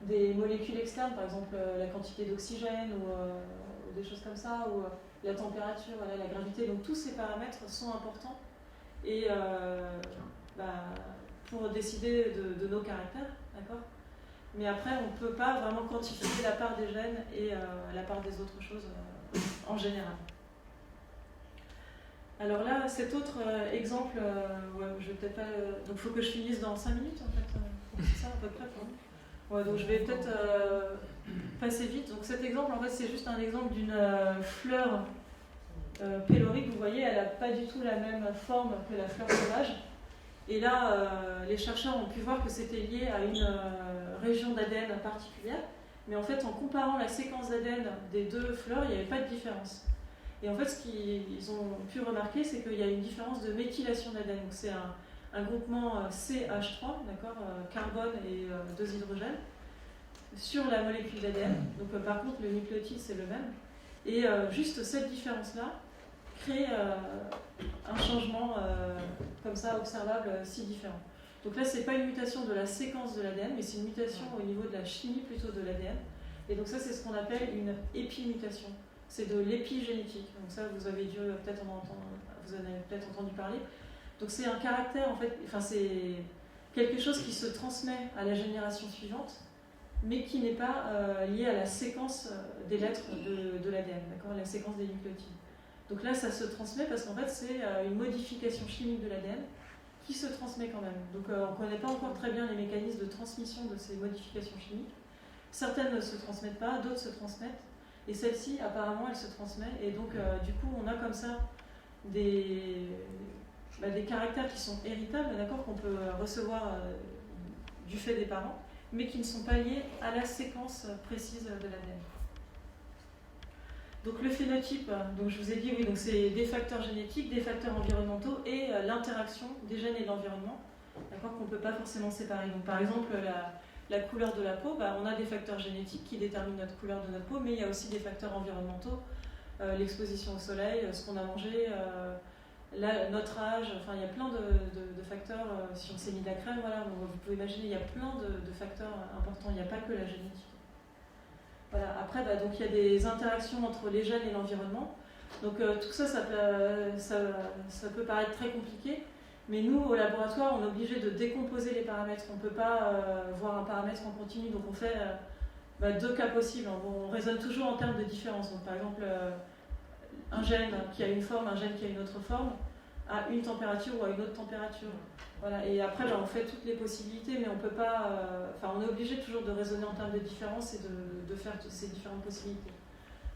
des molécules externes, par exemple la quantité d'oxygène ou des choses comme ça, ou la température, voilà, la gravité. Donc tous ces paramètres sont importants et pour décider de nos caractères, d'accord ? Mais après, on ne peut pas vraiment quantifier la part des gènes et la part des autres choses en général. Alors là, cet autre exemple, je vais peut-être pas. Donc il faut que je finisse dans 5 minutes en fait. C'est ça à peu près pour nous. Ouais, donc je vais peut-être passer vite. Donc cet exemple, en fait, c'est juste un exemple d'une fleur pélorique. Vous voyez, elle n'a pas du tout la même forme que la fleur sauvage. Et là, les chercheurs ont pu voir que c'était lié à une région d'ADN particulière. Mais en fait, en comparant la séquence d'ADN des deux fleurs, il n'y avait pas de différence. Et en fait, ce qu'ils ont pu remarquer, c'est qu'il y a une différence de méthylation d'ADN. Donc c'est un groupement CH3, d'accord, carbone et 2 hydrogènes, sur la molécule d'ADN. Donc par contre, le nucléotide, c'est le même. Et juste cette différence-là crée un changement comme ça, observable, si différent. Donc là, ce n'est pas une mutation de la séquence de l'ADN, mais c'est une mutation au niveau de la chimie plutôt de l'ADN. Et donc ça, c'est ce qu'on appelle une épimutation. C'est de l'épigénétique. Donc ça, vous avez peut-être entendu parler. Donc c'est un caractère, en fait, c'est quelque chose qui se transmet à la génération suivante, mais qui n'est pas lié à la séquence des lettres de l'ADN, d'accord, la séquence des nucléotides. Donc là, ça se transmet parce qu'en fait, c'est une modification chimique de l'ADN qui se transmet quand même. Donc on ne connaît pas encore très bien les mécanismes de transmission de ces modifications chimiques. Certaines ne se transmettent pas, d'autres se transmettent. Et celle-ci, apparemment, elle se transmet. Et donc, du coup, on a comme ça des caractères qui sont héritables, d'accord, qu'on peut recevoir du fait des parents, mais qui ne sont pas liés à la séquence précise de l'ADN. Donc le phénotype, donc je vous ai dit, oui, donc c'est des facteurs génétiques, des facteurs environnementaux et l'interaction des gènes et de l'environnement, d'accord, qu'on ne peut pas forcément séparer. Donc par exemple, la couleur de la peau, on a des facteurs génétiques qui déterminent notre couleur de notre peau, mais il y a aussi des facteurs environnementaux, l'exposition au soleil, ce qu'on a mangé, notre âge, enfin il y a plein de facteurs, si on s'est mis de la crème, voilà, vous pouvez imaginer, il y a plein de facteurs importants, il n'y a pas que la génétique. Voilà. Après, donc, il y a des interactions entre les gènes et l'environnement. Donc tout ça, ça peut paraître très compliqué, mais nous, au laboratoire, on est obligé de décomposer les paramètres. On ne peut pas voir un paramètre en continu, donc on fait 2 cas possibles. On raisonne toujours en termes de différence. Donc, par exemple, un gène qui a une forme, un gène qui a une autre forme, à une température ou à une autre température. Voilà. Et après, on fait toutes les possibilités, mais on peut pas. On est obligé toujours de raisonner en termes de différence et de faire toutes ces différentes possibilités.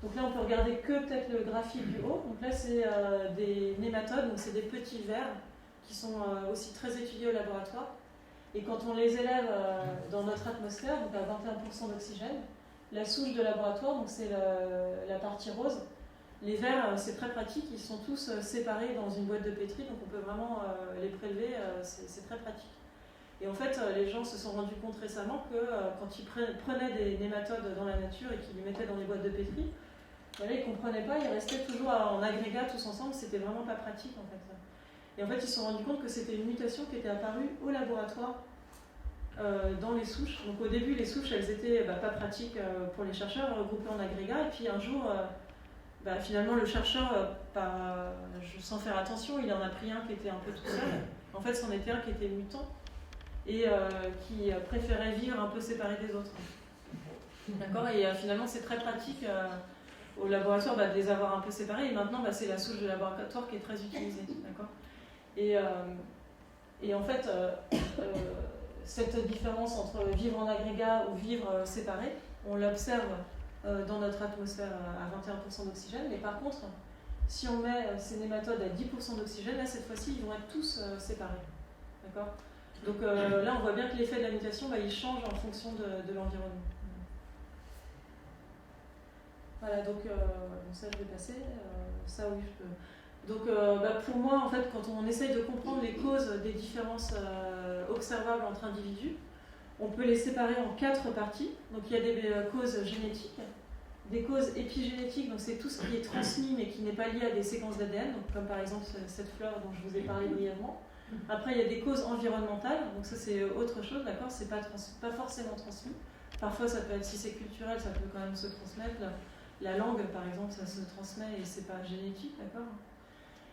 Donc là, on peut regarder que peut-être le graphique du haut. Donc là, c'est des nématodes, donc c'est des petits vers qui sont aussi très étudiés au laboratoire. Et quand on les élève dans notre atmosphère, donc à 21% d'oxygène, la souche de laboratoire, donc c'est la partie rose. Les vers, c'est très pratique, ils sont tous séparés dans une boîte de pétri, donc on peut vraiment les prélever, c'est très pratique. Et en fait, les gens se sont rendus compte récemment que quand ils prenaient des nématodes dans la nature et qu'ils les mettaient dans des boîtes de pétri, voilà, ils ne comprenaient pas, ils restaient toujours en agrégat tous ensemble, c'était vraiment pas pratique en fait. Et en fait, ils se sont rendus compte que c'était une mutation qui était apparue au laboratoire dans les souches. Donc au début, les souches, elles étaient pas pratiques pour les chercheurs, regroupées en agrégats, et puis un jour... finalement, le chercheur, sans faire attention, il en a pris un qui était un peu tout seul. En fait, c'en était un qui était mutant et qui préférait vivre un peu séparé des autres. D'accord ? Et finalement, c'est très pratique au laboratoire de les avoir un peu séparés. Et maintenant, c'est la souche de laboratoire qui est très utilisée. D'accord ? Et en fait, cette différence entre vivre en agrégat ou vivre séparé, on l'observe dans notre atmosphère à 21% d'oxygène, mais par contre, si on met ces nématodes à 10% d'oxygène, là cette fois-ci ils vont être tous séparés. D'accord ? Donc là, on voit bien que l'effet de la mutation, il change en fonction de l'environnement. Voilà, donc ça je vais passer. Ça oui, je peux. Donc pour moi, en fait, quand on essaye de comprendre les causes des différences observables entre individus, on peut les séparer en 4 parties. Donc il y a des causes génétiques, des causes épigénétiques, donc c'est tout ce qui est transmis mais qui n'est pas lié à des séquences d'ADN, comme par exemple cette fleur dont je vous ai parlé brièvement. Après, il y a des causes environnementales, donc ça c'est autre chose, d'accord, c'est pas forcément transmis. Parfois, ça peut être, si c'est culturel, ça peut quand même se transmettre. La langue, par exemple, ça se transmet et c'est pas génétique, d'accord.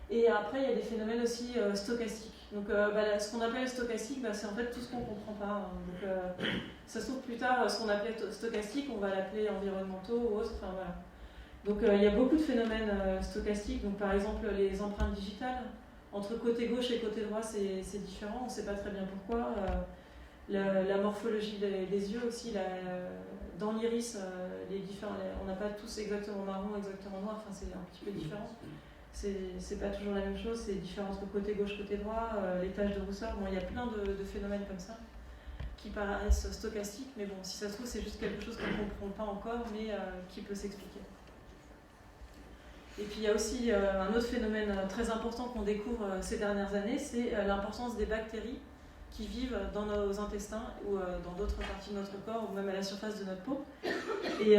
Et après, il y a des phénomènes aussi stochastiques. Donc, ce qu'on appelle stochastique, c'est en fait tout ce qu'on ne comprend pas. Donc, ça se trouve plus tard, ce qu'on appelait stochastique, on va l'appeler environnementaux ou autres. Enfin, voilà. Donc, il y a beaucoup de phénomènes stochastiques. Donc, par exemple, les empreintes digitales. Entre côté gauche et côté droit, c'est différent. On ne sait pas très bien pourquoi. La morphologie des yeux aussi. Dans l'iris, on n'a pas tous exactement marron, exactement noir. Enfin, c'est un petit peu différent. C'est pas toujours la même chose, c'est différent entre côté gauche, côté droit, les taches de rousseur. Bon, il y a plein de phénomènes comme ça qui paraissent stochastiques, mais bon, si ça se trouve, c'est juste quelque chose qu'on ne comprend pas encore, mais qui peut s'expliquer. Et puis il y a aussi un autre phénomène très important qu'on découvre ces dernières années, c'est l'importance des bactéries qui vivent dans nos intestins ou dans d'autres parties de notre corps ou même à la surface de notre peau. Et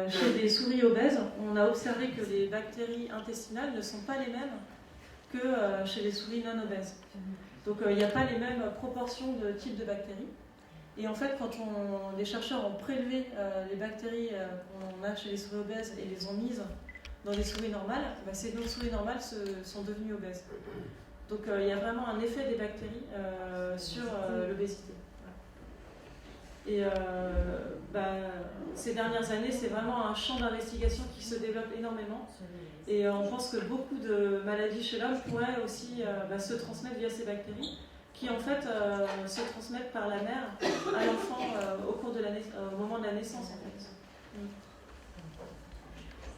chez des souris obèses, on a observé que les bactéries intestinales ne sont pas les mêmes que chez les souris non obèses. Donc il n'y a pas les mêmes proportions de types de bactéries. Et en fait, quand les chercheurs ont prélevé les bactéries qu'on a chez les souris obèses et les ont mises dans des souris normales, ces souris normales sont devenues obèses. Donc il y a vraiment un effet des bactéries sur l'obésité. Et ces dernières années, c'est vraiment un champ d'investigation qui se développe énormément. Et on pense que beaucoup de maladies chez l'homme pourraient aussi se transmettre via ces bactéries, qui en fait se transmettent par la mère à l'enfant au moment de la naissance. En fait.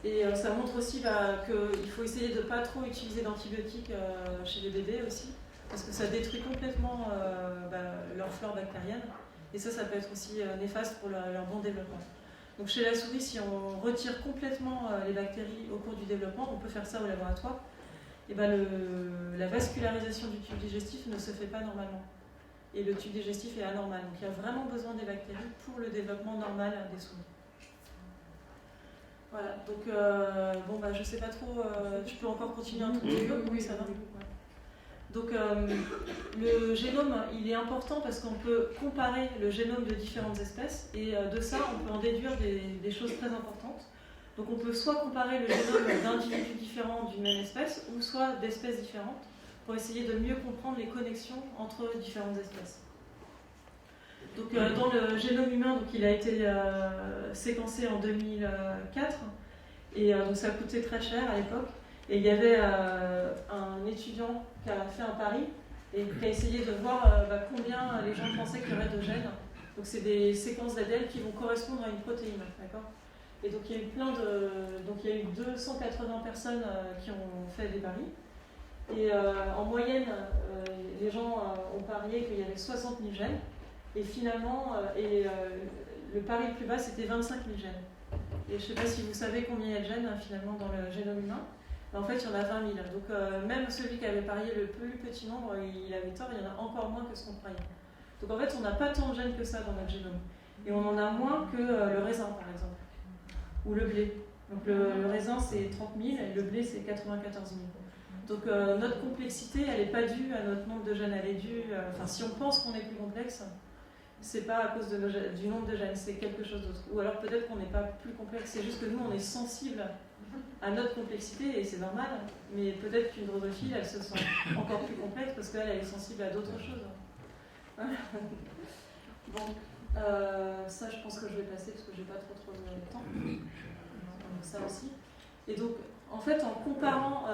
Et ça montre aussi qu'il faut essayer de ne pas trop utiliser d'antibiotiques chez les bébés aussi, parce que ça détruit complètement leur flore bactérienne. Et ça peut être aussi néfaste pour leur bon développement. Donc chez la souris, si on retire complètement les bactéries au cours du développement, on peut faire ça au laboratoire, et la vascularisation du tube digestif ne se fait pas normalement. Et le tube digestif est anormal. Donc il y a vraiment besoin des bactéries pour le développement normal des souris. Voilà, donc je sais pas trop, je peux encore continuer un tout petit peu, oui, ça va. Donc le génome, il est important parce qu'on peut comparer le génome de différentes espèces et de ça, on peut en déduire des choses très importantes. Donc on peut soit comparer le génome d'individus différents d'une même espèce ou soit d'espèces différentes pour essayer de mieux comprendre les connexions entre différentes espèces. Donc dans le génome humain, donc, il a été séquencé en 2004 et donc ça a coûté très cher à l'époque. Et il y avait un étudiant qui a fait un pari et qui a essayé de voir combien les gens pensaient qu'il y aurait de gènes. Donc c'est des séquences d'ADN qui vont correspondre à une protéine, d'accord ? Et donc il y a eu 280 personnes qui ont fait des paris. Et en moyenne, les gens ont parié qu'il y avait 60 000 gènes. Et finalement, le pari le plus bas, c'était 25 000 gènes. Et je ne sais pas si vous savez combien il y a de gènes finalement dans le génome humain. Mais en fait, il y en a 20 000. Donc même celui qui avait parié le plus petit nombre, il avait tort, il y en a encore moins que ce qu'on croyait. Donc en fait, on n'a pas tant de gènes que ça dans notre génome. Et on en a moins que le raisin, par exemple, ou le blé. Donc le raisin, c'est 30 000 et le blé, c'est 94 000. Donc notre complexité, elle n'est pas due à notre nombre de gènes, elle est due... si on pense qu'on est plus complexe, c'est pas à cause du nombre de gènes, c'est quelque chose d'autre. Ou alors peut-être qu'on n'est pas plus complexe, c'est juste que nous, on est sensible à notre complexité, et c'est normal, mais peut-être qu'une drosophile, elle se sent encore plus complexe parce qu'elle est sensible à d'autres choses. Voilà. Bon, ça je pense que je vais passer parce que j'ai pas trop de temps. Ça aussi. Et donc, en fait, en comparant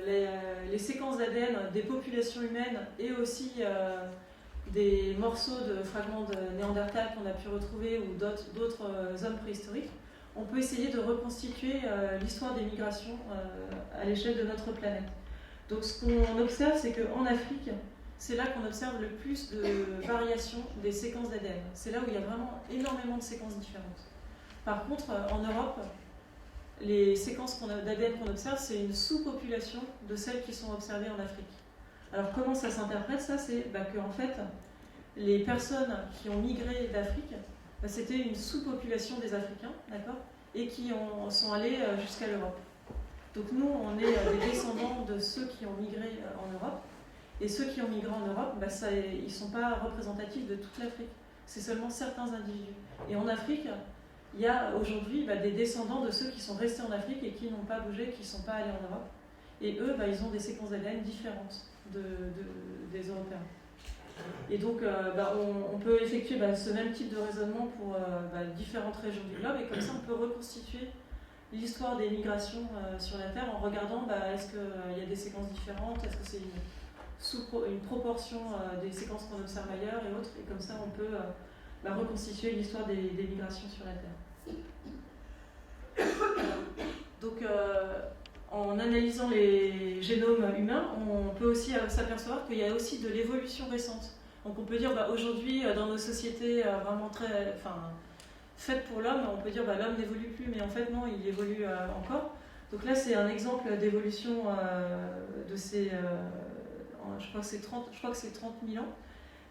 les séquences d'ADN des populations humaines et aussi des morceaux de fragments de Néandertal qu'on a pu retrouver ou d'autres hommes préhistoriques, on peut essayer de reconstituer l'histoire des migrations à l'échelle de notre planète. Donc ce qu'on observe, c'est qu'en Afrique, c'est là qu'on observe le plus de variations des séquences d'ADN. C'est là où il y a vraiment énormément de séquences différentes. Par contre, en Europe, les séquences d'ADN qu'on observe, c'est une sous-population de celles qui sont observées en Afrique. Alors comment ça s'interprète ça? C'est que en fait, les personnes qui ont migré d'Afrique, c'était une sous-population des Africains, d'accord, et qui sont allés jusqu'à l'Europe. Donc nous, on est des descendants de ceux qui ont migré en Europe, et ceux qui ont migré en Europe, ils ne sont pas représentatifs de toute l'Afrique, c'est seulement certains individus. Et en Afrique, il y a aujourd'hui des descendants de ceux qui sont restés en Afrique et qui n'ont pas bougé, qui ne sont pas allés en Europe. Et eux, ils ont des séquences d'ADN différentes des Européens. Et donc, on peut effectuer ce même type de raisonnement pour différentes régions du globe, et comme ça, on peut reconstituer l'histoire des migrations sur la Terre en regardant est-ce qu'il y a des séquences différentes, est-ce que c'est une proportion des séquences qu'on observe ailleurs et autres, et comme ça, on peut reconstituer l'histoire des migrations sur la Terre. Donc, en analysant les génomes humains, on peut aussi s'apercevoir qu'il y a aussi de l'évolution récente. Donc on peut dire aujourd'hui, dans nos sociétés vraiment très faites pour l'homme, on peut dire l'homme n'évolue plus, mais en fait non, il évolue encore. Donc là c'est un exemple d'évolution de ces, je crois que c'est 30 000 ans.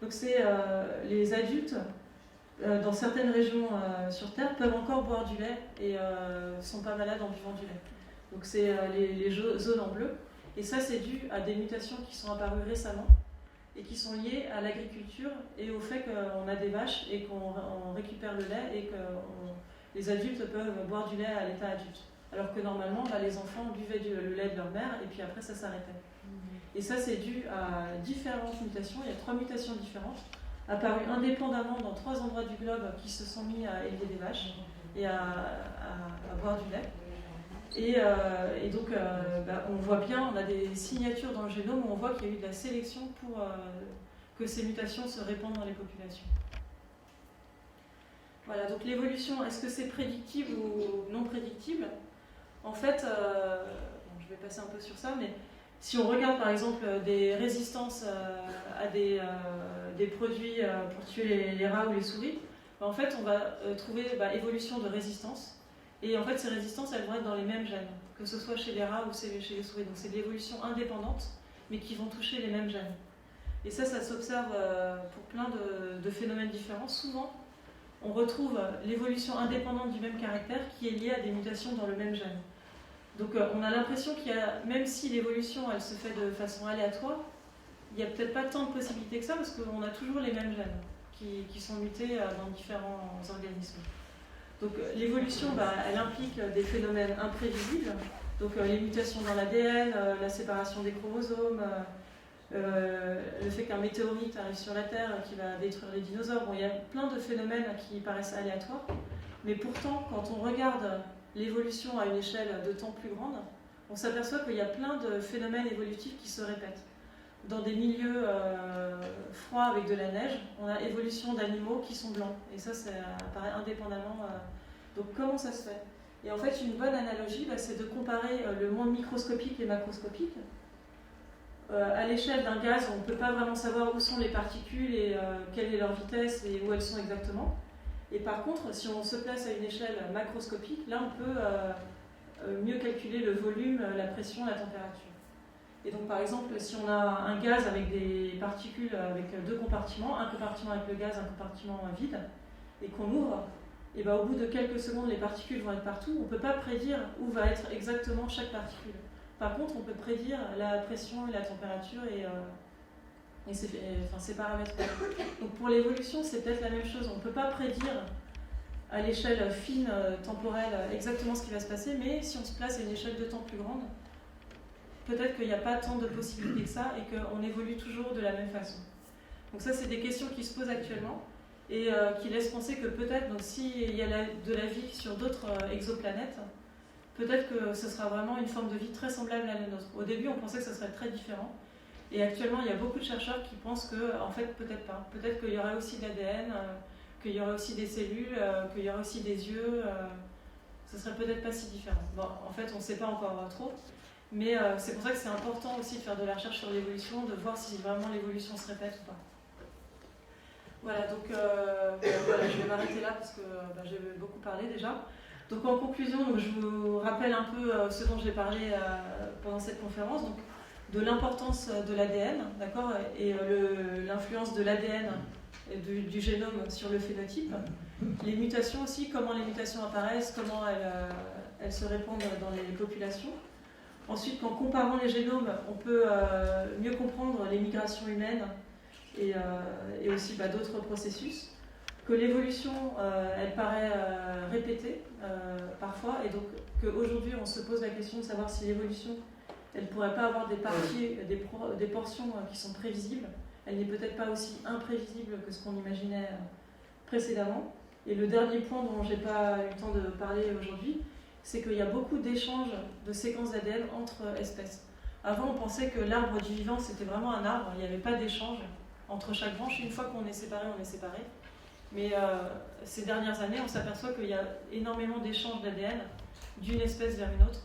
Donc c'est les adultes dans certaines régions sur Terre peuvent encore boire du lait et ne sont pas malades en buvant du lait. Donc c'est les zones en bleu. Et ça, c'est dû à des mutations qui sont apparues récemment et qui sont liées à l'agriculture et au fait qu'on a des vaches et qu'on récupère le lait et que les adultes peuvent boire du lait à l'état adulte. Alors que normalement, les enfants buvaient le lait de leur mère et puis après, ça s'arrêtait. Et ça, c'est dû à différentes mutations. Il y a 3 mutations différentes, apparues indépendamment dans 3 endroits du globe qui se sont mis à élever des vaches et à boire du lait. Et donc, on voit bien, on a des signatures dans le génome où on voit qu'il y a eu de la sélection pour que ces mutations se répandent dans les populations. Voilà, donc l'évolution, est-ce que c'est prédictible ou non prédictible? En fait, je vais passer un peu sur ça, mais si on regarde par exemple des résistances à des produits pour tuer les rats ou les souris, en fait, on va trouver évolution de résistance. Et en fait, ces résistances, elles vont être dans les mêmes gènes, que ce soit chez les rats ou chez les souris. Donc c'est de l'évolution indépendante, mais qui vont toucher les mêmes gènes. Et ça s'observe pour plein de phénomènes différents. Souvent, on retrouve l'évolution indépendante du même caractère qui est liée à des mutations dans le même gène. Donc on a l'impression qu'il y a, même si l'évolution, elle se fait de façon aléatoire, il n'y a peut-être pas tant de possibilités que ça, parce qu'on a toujours les mêmes gènes qui sont mutés dans différents organismes. Donc l'évolution, elle implique des phénomènes imprévisibles, donc les mutations dans l'ADN, la séparation des chromosomes, le fait qu'un météorite arrive sur la Terre qui va détruire les dinosaures. Bon, il y a plein de phénomènes qui paraissent aléatoires, mais pourtant, quand on regarde l'évolution à une échelle de temps plus grande, on s'aperçoit qu'il y a plein de phénomènes évolutifs qui se répètent. Dans des milieux froids avec de la neige, on a évolution d'animaux qui sont blancs. Et ça apparaît indépendamment. Donc comment ça se fait? Et en fait, une bonne analogie, c'est de comparer le monde microscopique et macroscopique. À l'échelle d'un gaz, on ne peut pas vraiment savoir où sont les particules et quelle est leur vitesse et où elles sont exactement. Et par contre, si on se place à une échelle macroscopique, là on peut mieux calculer le volume, la pression, la température. Et donc par exemple, si on a un gaz avec des particules avec 2 compartiments, un compartiment avec le gaz, un compartiment vide, et qu'on ouvre, et au bout de quelques secondes, les particules vont être partout. On ne peut pas prédire où va être exactement chaque particule. Par contre, on peut prédire la pression et la température et ces paramètres-là. Donc pour l'évolution, c'est peut-être la même chose. On ne peut pas prédire à l'échelle fine, temporelle, exactement ce qui va se passer, mais si on se place à une échelle de temps plus grande, peut-être qu'il n'y a pas tant de possibilités que ça et qu'on évolue toujours de la même façon. Donc ça, c'est des questions qui se posent actuellement et qui laissent penser que peut-être, donc s'il y a de la vie sur d'autres exoplanètes, peut-être que ce sera vraiment une forme de vie très semblable à la nôtre. Au début, on pensait que ce serait très différent. Et actuellement, il y a beaucoup de chercheurs qui pensent que, en fait, peut-être pas. Peut-être qu'il y aurait aussi de l'ADN, qu'il y aurait aussi des cellules, qu'il y aurait aussi des yeux. Ce serait peut-être pas si différent. Bon, en fait, on ne sait pas encore trop. Mais c'est pour ça que c'est important aussi de faire de la recherche sur l'évolution, de voir si vraiment l'évolution se répète ou pas. Voilà, donc voilà, je vais m'arrêter là parce que j'ai beaucoup parlé déjà. Donc en conclusion, donc, je vous rappelle un peu ce dont j'ai parlé pendant cette conférence, donc, de l'importance de l'ADN, d'accord, et l'influence de l'ADN et du génome sur le phénotype. Les mutations aussi, comment les mutations apparaissent, comment elles se répandent dans les populations. Ensuite, en comparant les génomes, on peut mieux comprendre les migrations humaines et aussi d'autres processus. Que l'évolution, elle paraît répétée parfois, et donc qu'aujourd'hui, on se pose la question de savoir si l'évolution, elle ne pourrait pas avoir des parties, des portions qui sont prévisibles. Elle n'est peut-être pas aussi imprévisible que ce qu'on imaginait précédemment. Et le dernier point dont je n'ai pas eu le temps de parler aujourd'hui, c'est qu'il y a beaucoup d'échanges de séquences d'ADN entre espèces. Avant, on pensait que l'arbre du vivant, c'était vraiment un arbre, il n'y avait pas d'échange entre chaque branche. Une fois qu'on est séparé, on est séparé. Mais ces dernières années, on s'aperçoit qu'il y a énormément d'échanges d'ADN d'une espèce vers une autre.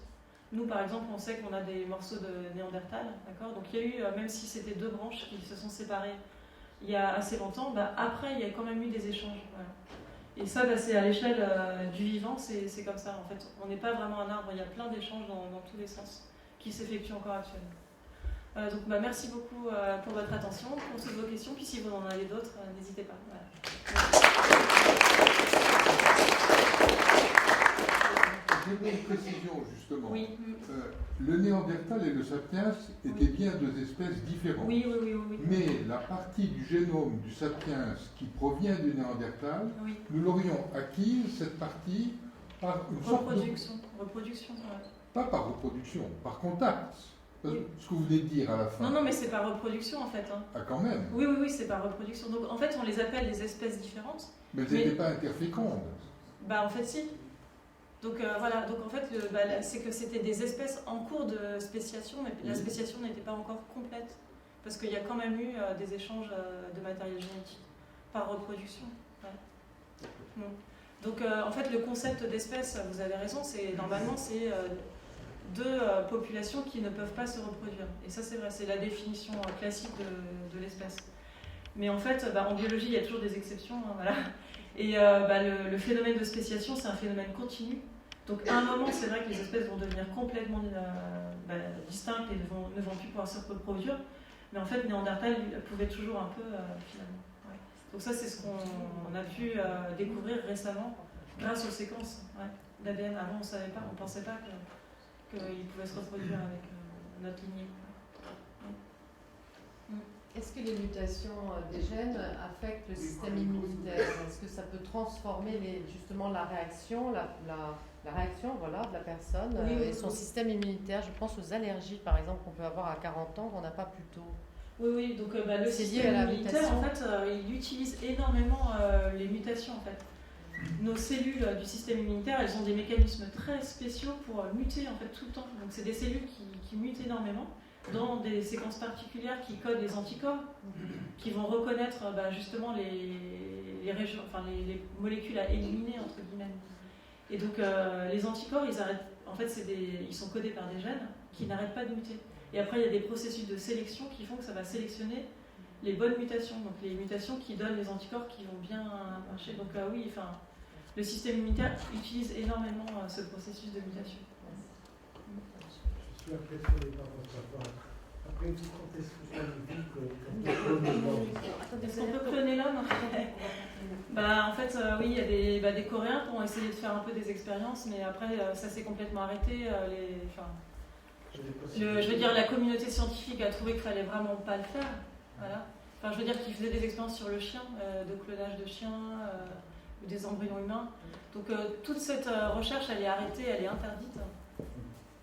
Nous, par exemple, on sait qu'on a des morceaux de Néandertal, d'accord ? Donc il y a eu, même si c'était deux branches qui se sont séparées il y a assez longtemps, après, il y a quand même eu des échanges. Voilà. Et ça, c'est à l'échelle du vivant, c'est comme ça. En fait, on n'est pas vraiment un arbre, il y a plein d'échanges dans tous les sens qui s'effectuent encore actuellement. Donc merci beaucoup pour votre attention, pour toutes vos questions, puis si vous en avez d'autres, n'hésitez pas. Voilà. J'ai une précision justement. Oui. Le Néandertal et le Sapiens étaient bien deux espèces différentes. Oui. Mais la partie du génome du Sapiens qui provient du Néandertal, nous l'aurions acquise, cette partie, par une reproduction. Pas par reproduction, par contact. Ce que vous venez de dire à la fin. Non, mais c'est par reproduction en fait. Ah, quand même. Oui, c'est par reproduction. Donc en fait, on les appelle des espèces différentes. Mais elles n'étaient pas interfécondes. En fait, si. Donc voilà, donc en fait, c'est que c'était des espèces en cours de spéciation, mais la spéciation n'était pas encore complète. Parce qu'il y a quand même eu des échanges de matériel génétique par reproduction. Ouais. Donc en fait, le concept d'espèce, vous avez raison, normalement c'est deux populations qui ne peuvent pas se reproduire. Et ça, c'est vrai, c'est la définition classique de l'espèce. Mais en fait, en biologie, il y a toujours des exceptions. Voilà. Et le phénomène de spéciation, c'est un phénomène continu. Donc à un moment, c'est vrai que les espèces vont devenir complètement distinctes et ne vont plus pouvoir se reproduire. Mais en fait, Néandertal pouvait toujours un peu, finalement. Ouais. Donc ça, c'est ce qu'on a pu découvrir récemment grâce aux séquences d'ADN. Avant, on ne savait pas, on ne pensait pas qu'il pouvait se reproduire avec notre lignée. Est-ce que les mutations des gènes affectent le système immunitaire? Est-ce que ça peut transformer justement la réaction, la réaction de la personne et son système immunitaire? Je pense aux allergies, par exemple, qu'on peut avoir à 40 ans, qu'on n'a pas plus tôt. Oui, donc le système immunitaire, en fait, il utilise énormément les mutations, en fait. Nos cellules du système immunitaire, elles ont des mécanismes très spéciaux pour muter, en fait, tout le temps. Donc c'est des cellules qui mutent énormément dans des séquences particulières qui codent les anticorps, qui vont reconnaître justement les régions, les molécules à éliminer, entre guillemets. Et donc les anticorps, ils sont codés par des gènes qui n'arrêtent pas de muter. Et après, il y a des processus de sélection qui font que ça va sélectionner les bonnes mutations, donc les mutations qui donnent les anticorps qui vont bien marcher. Donc le système immunitaire utilise énormément ce processus de mutation. Je suis impressionné par votre rapport. Après, vous comptez sur le Est-ce qu'on peut cloner l'homme? En fait, oui, il y a des Coréens qui ont essayé de faire un peu des expériences, mais après, ça s'est complètement arrêté. Je veux dire, la communauté scientifique a trouvé qu'il ne fallait vraiment pas le faire. Voilà. Je veux dire qu'ils faisaient des expériences sur le chien, de clonage de chiens, ou des embryons humains. Donc toute cette recherche, elle est arrêtée, elle est interdite.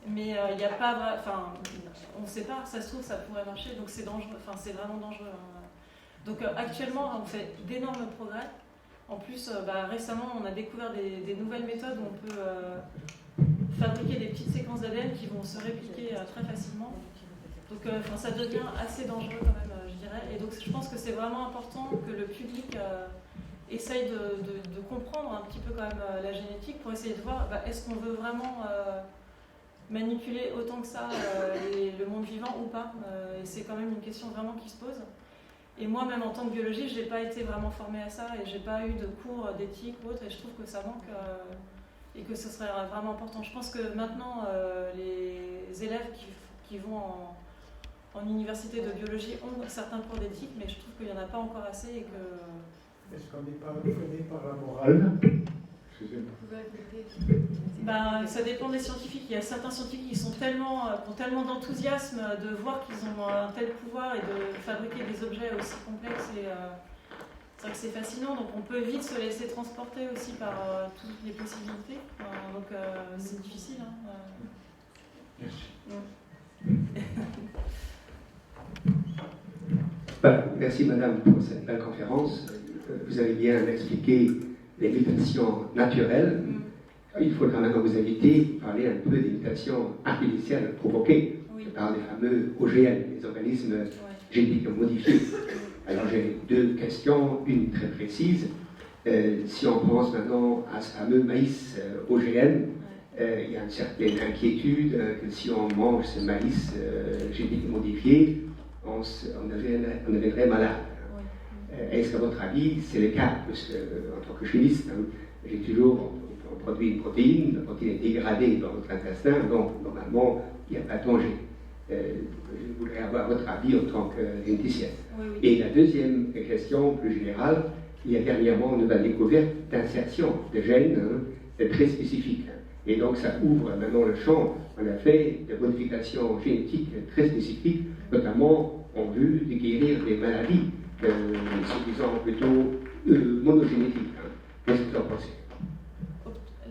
Mais il n'y a pas... on ne sait pas, ça se trouve, ça pourrait marcher, donc c'est dangereux, c'est vraiment dangereux. Donc actuellement, on fait d'énormes progrès. En plus, récemment, on a découvert des nouvelles méthodes où on peut fabriquer des petites séquences d'ADN qui vont se répliquer très facilement. Donc ça devient assez dangereux quand même, je dirais. Et donc je pense que c'est vraiment important que le public essaye de comprendre un petit peu quand même la génétique pour essayer de voir est-ce qu'on veut vraiment manipuler autant que ça le monde vivant ou pas. Et c'est quand même une question vraiment qui se pose. Et moi, même en tant que biologiste, je n'ai pas été vraiment formée à ça et je n'ai pas eu de cours d'éthique ou autre. Et je trouve que ça manque et que ce serait vraiment important. Je pense que maintenant, les élèves qui vont en université de biologie ont certains cours d'éthique, mais je trouve qu'il n'y en a pas encore assez et que... Est-ce qu'on n'est pas entraîné par la morale? Ben, ça dépend des scientifiques. Il y a certains scientifiques qui ont tellement d'enthousiasme de voir qu'ils ont un tel pouvoir et de fabriquer des objets aussi complexes. Et, c'est vrai que c'est fascinant, donc on peut vite se laisser transporter aussi par toutes les possibilités. Donc c'est difficile. Merci Madame pour cette belle conférence. Vous avez bien expliqué les mutations naturelles. Il faudra maintenant vous inviter à parler un peu des mutations artificielles provoquées par les fameux OGM, les organismes génétiquement modifiés. Alors j'ai deux questions, une très précise. Si on pense maintenant à ce fameux maïs OGM, il y a une certaine inquiétude que si on mange ce maïs génétiquement modifié, on deviendrait malade. Est-ce qu'à votre avis, c'est le cas? Parce que, en tant que chimiste, j'ai toujours, on produit une protéine, la protéine est dégradée dans notre intestin, donc normalement, il n'y a pas de danger. Je voudrais avoir votre avis en tant que généticienne. Et la deuxième question, plus générale, il y a dernièrement une nouvelle découverte d'insertion de gènes très spécifiques. Et donc ça ouvre maintenant le champ, en effet, de modifications génétiques très spécifiques, notamment en vue de guérir des maladies, soi-disant plutôt monogénétiques. Qu'est-ce que vous en pensez?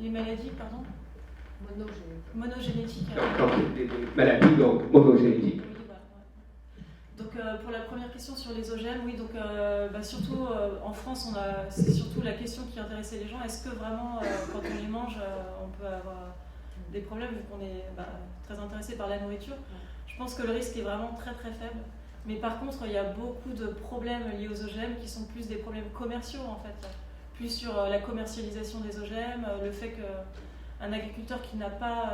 Les maladies, pardon? Monogénétiques. Donc, des maladies donc monogénétiques. Oui, voilà, ouais. Donc pour la première question sur les OGM, oui, donc surtout en France, c'est surtout la question qui intéressait les gens. Est-ce que vraiment, quand on les mange, on peut avoir des problèmes vu qu'on est très intéressé par la nourriture? Je pense que le risque est vraiment très très faible. Mais par contre, il y a beaucoup de problèmes liés aux OGM qui sont plus des problèmes commerciaux en fait. Plus sur la commercialisation des OGM, le fait qu'un agriculteur qui n'a pas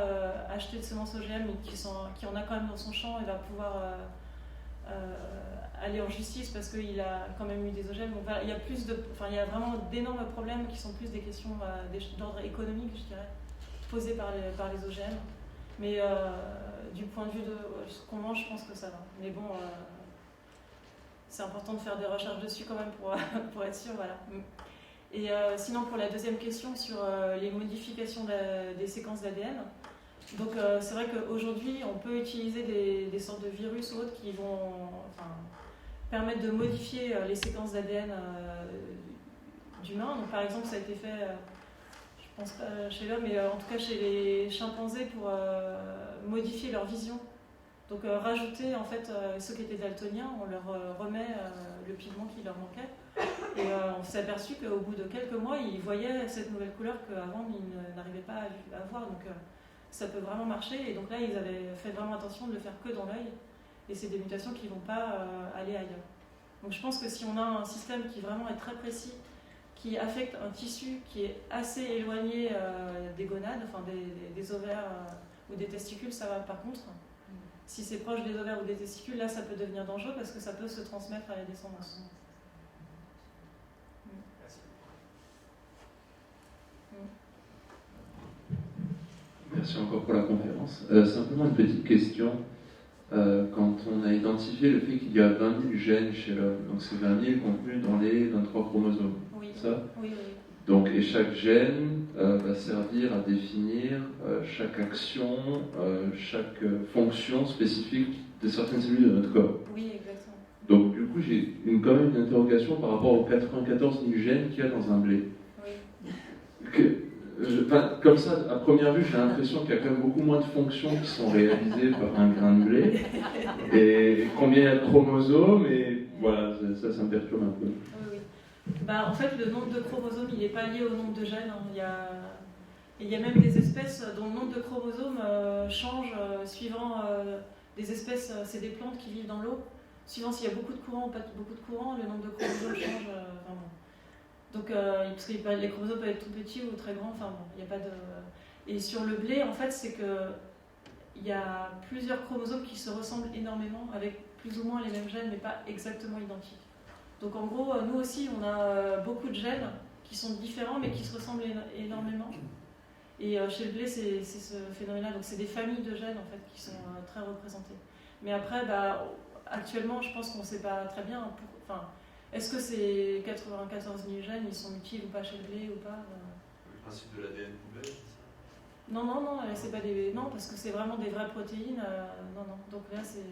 acheté de semences OGM mais qui en a quand même dans son champ, il va pouvoir aller en justice parce qu'il a quand même eu des OGM. Donc, voilà, il y a vraiment d'énormes problèmes qui sont plus des questions d'ordre économique, je dirais, posées par les OGM. Mais du point de vue de ce qu'on mange, je pense que ça va. Mais bon, c'est important de faire des recherches dessus quand même pour être sûr. Voilà. Et sinon, pour la deuxième question sur les modifications des séquences d'ADN, donc c'est vrai qu'aujourd'hui, on peut utiliser des sortes de virus ou autres qui vont permettre de modifier les séquences d'ADN d'humains. Donc par exemple, ça a été fait, je pense pas chez l'homme, mais en tout cas chez les chimpanzés pour modifier leur vision. Donc rajouter en fait ceux qui étaient daltoniens, on leur remet le pigment qui leur manquait. Et on s'est aperçu qu'au bout de quelques mois, ils voyaient cette nouvelle couleur qu'avant ils n'arrivaient pas à voir. Donc ça peut vraiment marcher. Et donc là, ils avaient fait vraiment attention de le faire que dans l'œil. Et c'est des mutations qui ne vont pas aller ailleurs. Donc je pense que si on a un système qui vraiment est très précis, qui affecte un tissu qui est assez éloigné des gonades, enfin des ovaires ou des testicules, ça va. Par contre, si c'est proche des ovaires ou des testicules, là ça peut devenir dangereux parce que ça peut se transmettre à la descendance. Merci encore pour la conférence. Simplement une petite question. Quand on a identifié le fait qu'il y a 20 000 gènes chez l'homme, donc c'est 20 000 contenus dans les 23 chromosomes, oui. Ça oui. Donc, et chaque gène va servir à définir chaque action, chaque fonction spécifique de certaines cellules de notre corps. Oui, exactement. Donc du coup, j'ai quand même une interrogation par rapport aux 94 000 gènes qu'il y a dans un blé. Oui. Comme ça, à première vue, j'ai l'impression qu'il y a quand même beaucoup moins de fonctions qui sont réalisées par un grain de blé. Et combien il y a de chromosomes, et voilà, ça me perturbe un peu. Oui. En fait, le nombre de chromosomes, il n'est pas lié au nombre de gènes. Il y a même des espèces dont le nombre de chromosomes change suivant des espèces, c'est des plantes qui vivent dans l'eau. Suivant s'il y a beaucoup de courant ou pas beaucoup de courant, le nombre de chromosomes change. Donc, parce que les chromosomes peuvent être tout petits ou très grands, il n'y a pas de... Et sur le blé, en fait, c'est que il y a plusieurs chromosomes qui se ressemblent énormément, avec plus ou moins les mêmes gènes, mais pas exactement identiques. Donc en gros, nous aussi, on a beaucoup de gènes qui sont différents, mais qui se ressemblent énormément. Et chez le blé, c'est ce phénomène-là. Donc c'est des familles de gènes en fait, qui sont très représentées. Mais après, actuellement, je pense qu'on ne sait pas très bien. Est-ce que ces 94 000 gènes, ils sont utiles ou pas chez le blé ou pas Le principe de l'ADN poubelle, c'est ça? Non, c'est pas des... Non, parce que c'est vraiment des vraies protéines. Non. Donc là, c'est...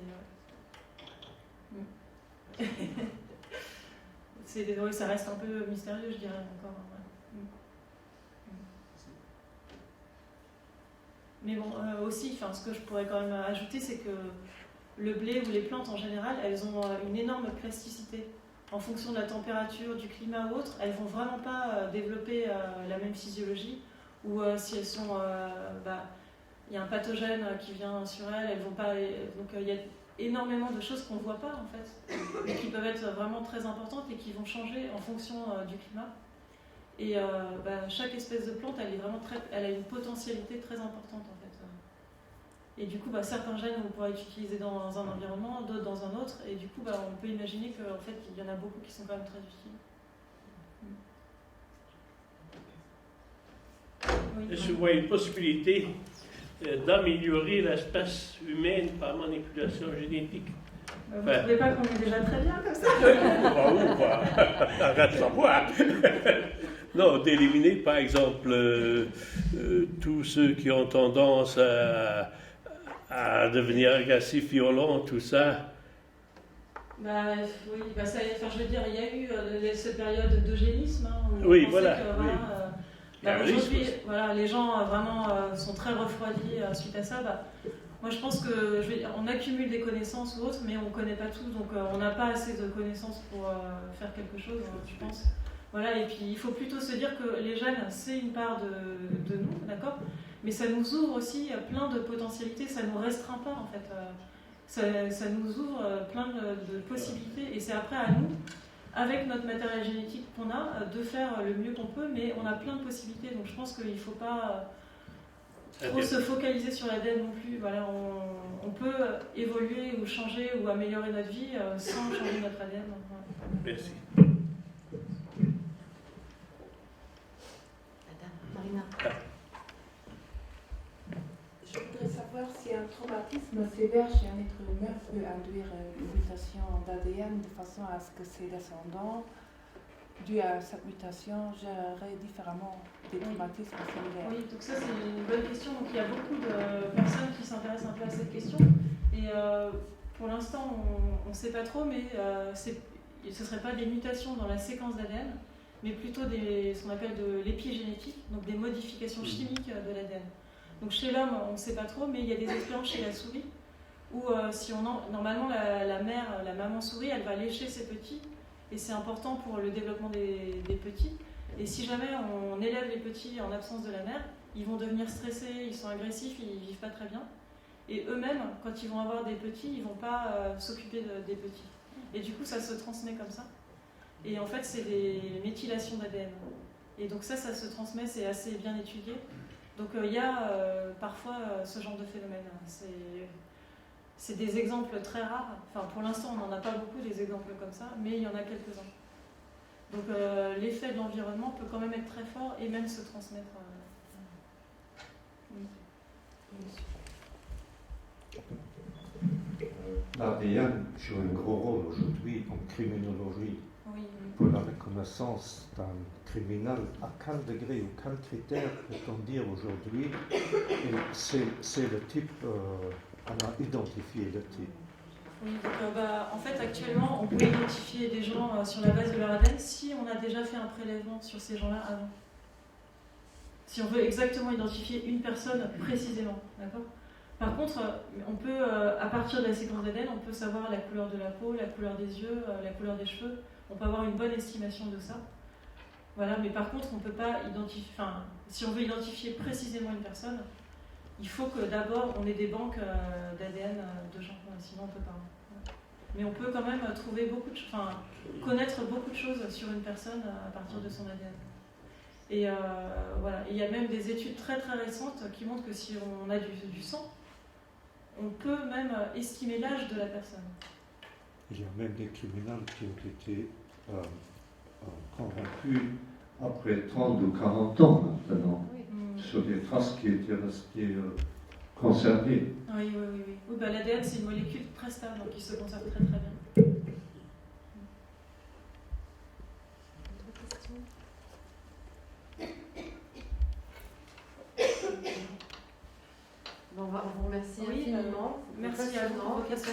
Oui, ça reste un peu mystérieux, je dirais encore. Ouais. Mais bon, aussi, ce que je pourrais quand même ajouter, c'est que le blé ou les plantes en général, elles ont une énorme plasticité. En fonction de la température, du climat ou autre, elles vont vraiment pas développer la même physiologie. Ou si elles sont, y a un pathogène qui vient sur elles vont pas. Donc il y a énormément de choses qu'on ne voit pas en fait, mais qui peuvent être vraiment très importantes et qui vont changer en fonction du climat. Et chaque espèce de plante, elle a une potentialité très importante en fait. Et du coup, certains gènes on pourra être utilisés dans un environnement, d'autres dans un autre, et du coup, on peut imaginer qu'en fait, il y en a beaucoup qui sont quand même très utiles. Oui. Est-ce que vous voyez une possibilité d'améliorer l'espèce humaine par manipulation génétique? Vous ne trouvez pas qu'on est déjà très bien comme ça? Arrête de voir. Non, d'éliminer par exemple tous ceux qui ont tendance à devenir agressifs, violents, tout ça. Oui, je veux dire, il y a eu cette période d'eugénisme. Oui, voilà. Aujourd'hui, les gens vraiment sont très refroidis suite à ça. Moi, je pense qu'on accumule des connaissances ou autres, mais on ne connaît pas tout, donc on n'a pas assez de connaissances pour faire quelque chose, je pense. Voilà, et puis il faut plutôt se dire que les gènes, c'est une part de nous, d'accord ? Mais ça nous ouvre aussi plein de potentialités, ça ne nous restreint pas en fait. Ça nous ouvre plein de possibilités, et c'est après à nous, avec notre matériel génétique qu'on a, de faire le mieux qu'on peut, mais on a plein de possibilités, donc je pense qu'il ne faut pas trop se focaliser sur l'ADN non plus. Voilà, on peut évoluer ou changer ou améliorer notre vie sans changer notre ADN. Merci. Marina. Je voudrais savoir si un traumatisme sévère chez un être humain peut induire une mutation d'ADN de façon à ce que ses descendants, dû à cette mutation, géreraient différemment des traumatismes similaires. Oui, donc ça c'est une bonne question. Donc il y a beaucoup de personnes qui s'intéressent un peu à cette question. Et pour l'instant, on ne sait pas trop, mais ce ne serait pas des mutations dans la séquence d'ADN, mais plutôt ce qu'on appelle de l'épigénétique, donc des modifications chimiques de l'ADN. Donc chez l'homme, on ne sait pas trop, mais il y a des expériences chez la souris où normalement la maman souris, elle va lécher ses petits, et c'est important pour le développement des petits. Et si jamais on élève les petits en absence de la mère, ils vont devenir stressés, ils sont agressifs, ils ne vivent pas très bien. Et eux-mêmes, quand ils vont avoir des petits, ils ne vont pas s'occuper des petits. Et du coup, ça se transmet comme ça. Et en fait, c'est des méthylations d'ADN. Et donc ça se transmet, c'est assez bien étudié. Donc il y a parfois ce genre de phénomène. C'est des exemples très rares. Enfin, pour l'instant, on n'en a pas beaucoup des exemples comme ça, mais il y en a quelques-uns. Donc l'effet de l'environnement peut quand même être très fort et même se transmettre. L'ADN joue un gros rôle aujourd'hui en criminologie. Oui. Pour la reconnaissance d'un criminel, à quel degré ou quel critère peut-on dire aujourd'hui c'est le type, on a identifié le type? Oui, donc, en fait actuellement on peut identifier des gens sur la base de leur ADN si on a déjà fait un prélèvement sur ces gens-là avant. Si on veut exactement identifier une personne précisément, d'accord ? Par contre, on peut, à partir de la séquence d'ADN, on peut savoir la couleur de la peau, la couleur des yeux, la couleur des cheveux. On peut avoir une bonne estimation de ça. Voilà, mais par contre, on ne peut pas identifier. Enfin, si on veut identifier précisément une personne, il faut que d'abord on ait des banques d'ADN de gens. Sinon, on ne peut pas. Mais on peut quand même trouver connaître beaucoup de choses sur une personne à partir de son ADN. Et voilà, il y a même des études très très récentes qui montrent que si on a du sang, on peut même estimer l'âge de la personne. Il y a même des criminels qui ont été convaincus après 30 ou 40 ans maintenant, sur des traces qui étaient restées conservées. Oui, bah, l'ADN, c'est une molécule très stable, donc il se conserve très très bien. Bon, on vous remercie infiniment. Merci à vous pour vos questions.